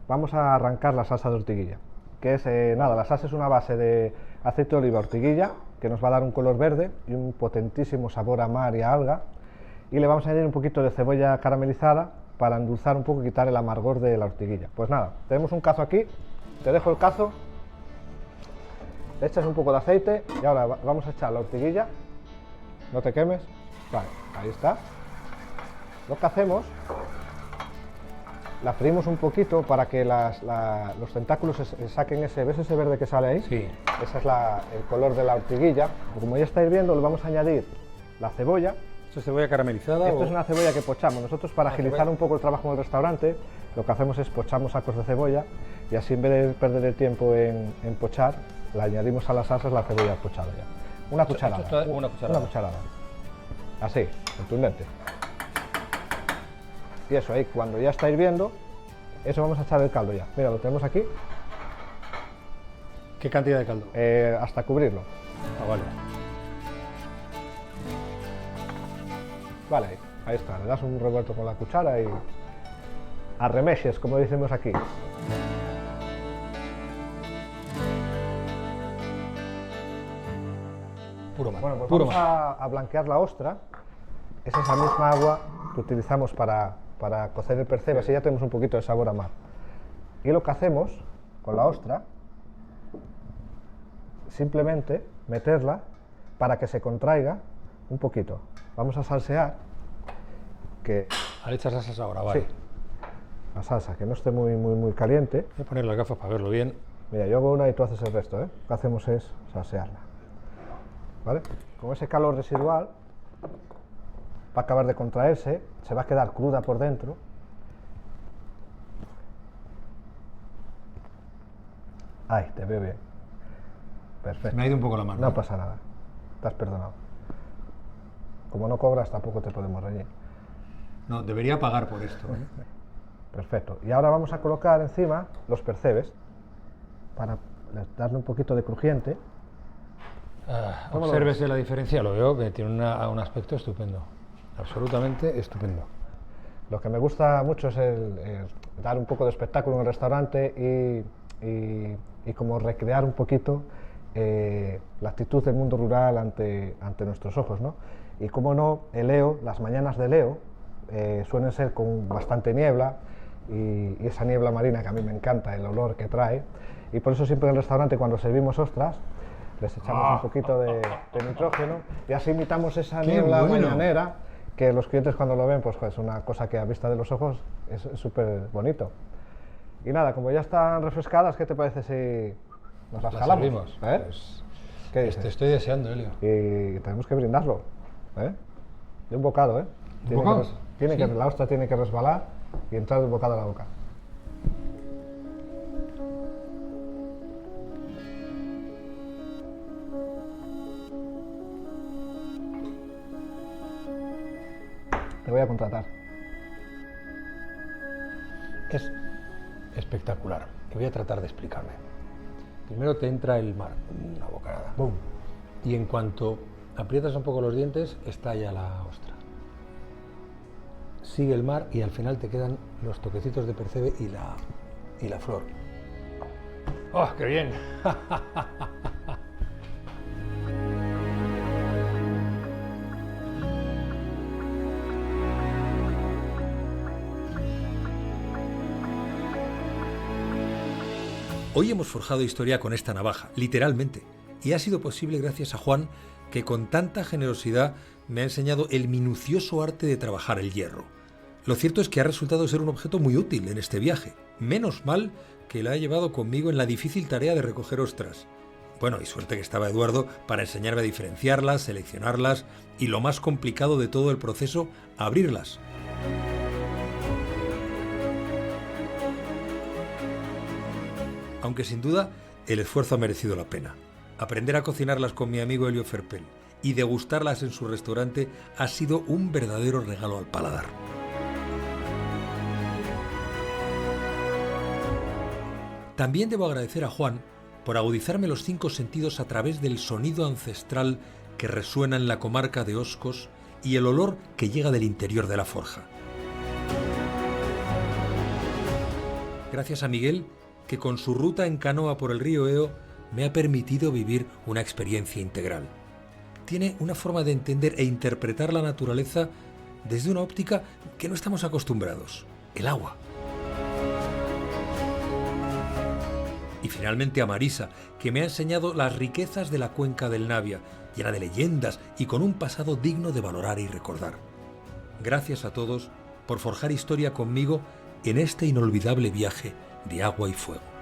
[SPEAKER 7] vamos a arrancar la salsa de ortiguilla, que es, la salsa es una base de aceite de oliva, ortiguilla, que nos va a dar un color verde y un potentísimo sabor a mar y a alga, y le vamos a añadir un poquito de cebolla caramelizada para endulzar un poco y quitar el amargor de la ortiguilla. Pues nada, tenemos un cazo aquí, te dejo el cazo, le echas un poco de aceite y ahora vamos a echar la ortiguilla, no te quemes, vale, ahí está. Lo que hacemos, la freímos un poquito para que los tentáculos saquen ¿ves ese verde que sale ahí?
[SPEAKER 1] Sí.
[SPEAKER 7] Ese es el color de la ortiguilla. Como ya está hirviendo, le vamos a añadir la cebolla.
[SPEAKER 1] ¿Esto es cebolla caramelizada?
[SPEAKER 7] Esto es una cebolla que pochamos. Nosotros, para agilizar un poco el trabajo en el restaurante, lo que hacemos es pochamos sacos de cebolla y así, en vez de perder el tiempo en pochar, le añadimos a las salsas la cebolla pochada ya. Una cucharada.
[SPEAKER 1] Una cucharada.
[SPEAKER 7] Una cucharada. Así, contundente. Y eso ahí, cuando ya está hirviendo, eso vamos a echar el caldo ya. Mira, lo tenemos aquí.
[SPEAKER 1] ¿Qué cantidad de caldo?
[SPEAKER 7] Hasta cubrirlo.
[SPEAKER 1] Ah, vale.
[SPEAKER 7] Vale, ahí está. Le das un revuelto con la cuchara y arremexes, como decimos aquí.
[SPEAKER 1] puro mar.
[SPEAKER 7] Bueno, pues
[SPEAKER 1] puro
[SPEAKER 7] vamos
[SPEAKER 1] mar.
[SPEAKER 7] a blanquear la ostra. Es esa misma agua que utilizamos para cocer el percebe, así ya tenemos un poquito de sabor a mar. Y lo que hacemos con la ostra, simplemente meterla para que se contraiga un poquito. Vamos a salsear.
[SPEAKER 1] Le echas la salsa ahora, vale.
[SPEAKER 7] Sí, la salsa, que no esté muy caliente.
[SPEAKER 1] Voy a poner las gafas para verlo bien.
[SPEAKER 7] Mira, yo hago una y tú haces el resto, ¿eh? Lo que hacemos es salsearla. ¿Vale? Con ese calor residual va a acabar de contraerse, se va a quedar cruda por dentro. Ay, te veo bien. Perfecto.
[SPEAKER 1] Me ha ido un poco la mano.
[SPEAKER 7] No pasa nada. Estás perdonado. Como no cobras, tampoco te podemos reñir.
[SPEAKER 1] No, debería pagar por esto.
[SPEAKER 7] Perfecto. Y ahora vamos a colocar encima los percebes para darle un poquito de crujiente.
[SPEAKER 1] Obsérvese la diferencia, lo veo que tiene un aspecto estupendo. Absolutamente estupendo.
[SPEAKER 7] Lo que me gusta mucho es el dar un poco de espectáculo en el restaurante y como recrear un poquito la actitud del mundo rural ante nuestros ojos, ¿no? Y cómo no, el Leo, las mañanas de Leo suelen ser con bastante niebla y esa niebla marina que a mí me encanta, el olor que trae, y por eso siempre en el restaurante cuando servimos ostras les echamos un poquito de nitrógeno y así imitamos esa niebla mañanera que los clientes cuando lo ven pues es una cosa que a vista de los ojos es súper bonito. Y nada, como ya están refrescadas, ¿qué te parece si nos las jalamos?
[SPEAKER 1] Servimos.
[SPEAKER 7] Pues, ¿qué dices?
[SPEAKER 1] Te estoy deseando, Elio.
[SPEAKER 7] Y tenemos que brindarlo, de un bocado, ¿eh? La ostra tiene que resbalar y entrar de un bocado a la boca. Te voy a contratar.
[SPEAKER 1] Es espectacular. Y voy a tratar de explicarme. Primero te entra el mar, una bocanada. ¡Bum! Y en cuanto aprietas un poco los dientes, estalla la ostra. Sigue el mar y al final te quedan los toquecitos de percebe y la flor. ¡Oh, qué bien! Hoy hemos forjado historia con esta navaja, literalmente, y ha sido posible gracias a Juan, que con tanta generosidad me ha enseñado el minucioso arte de trabajar el hierro. Lo cierto es que ha resultado ser un objeto muy útil en este viaje. Menos mal que la he llevado conmigo en la difícil tarea de recoger ostras. Bueno, y suerte que estaba Eduardo para enseñarme a diferenciarlas, seleccionarlas y lo más complicado de todo el proceso, abrirlas. Aunque sin duda el esfuerzo ha merecido la pena. Aprender a cocinarlas con mi amigo Elio Ferpel y degustarlas en su restaurante ha sido un verdadero regalo al paladar. También debo agradecer a Juan por agudizarme los 5 sentidos a través del sonido ancestral que resuena en la comarca de Oscos y el olor que llega del interior de la forja. Gracias a Miguel, que con su ruta en canoa por el río Eo me ha permitido vivir una experiencia integral. Tiene una forma de entender e interpretar la naturaleza desde una óptica que no estamos acostumbrados, el agua. Y finalmente a Marisa, que me ha enseñado las riquezas de la cuenca del Navia, llena de leyendas y con un pasado digno de valorar y recordar. Gracias a todos por forjar historia conmigo en este inolvidable viaje de agua y fuego.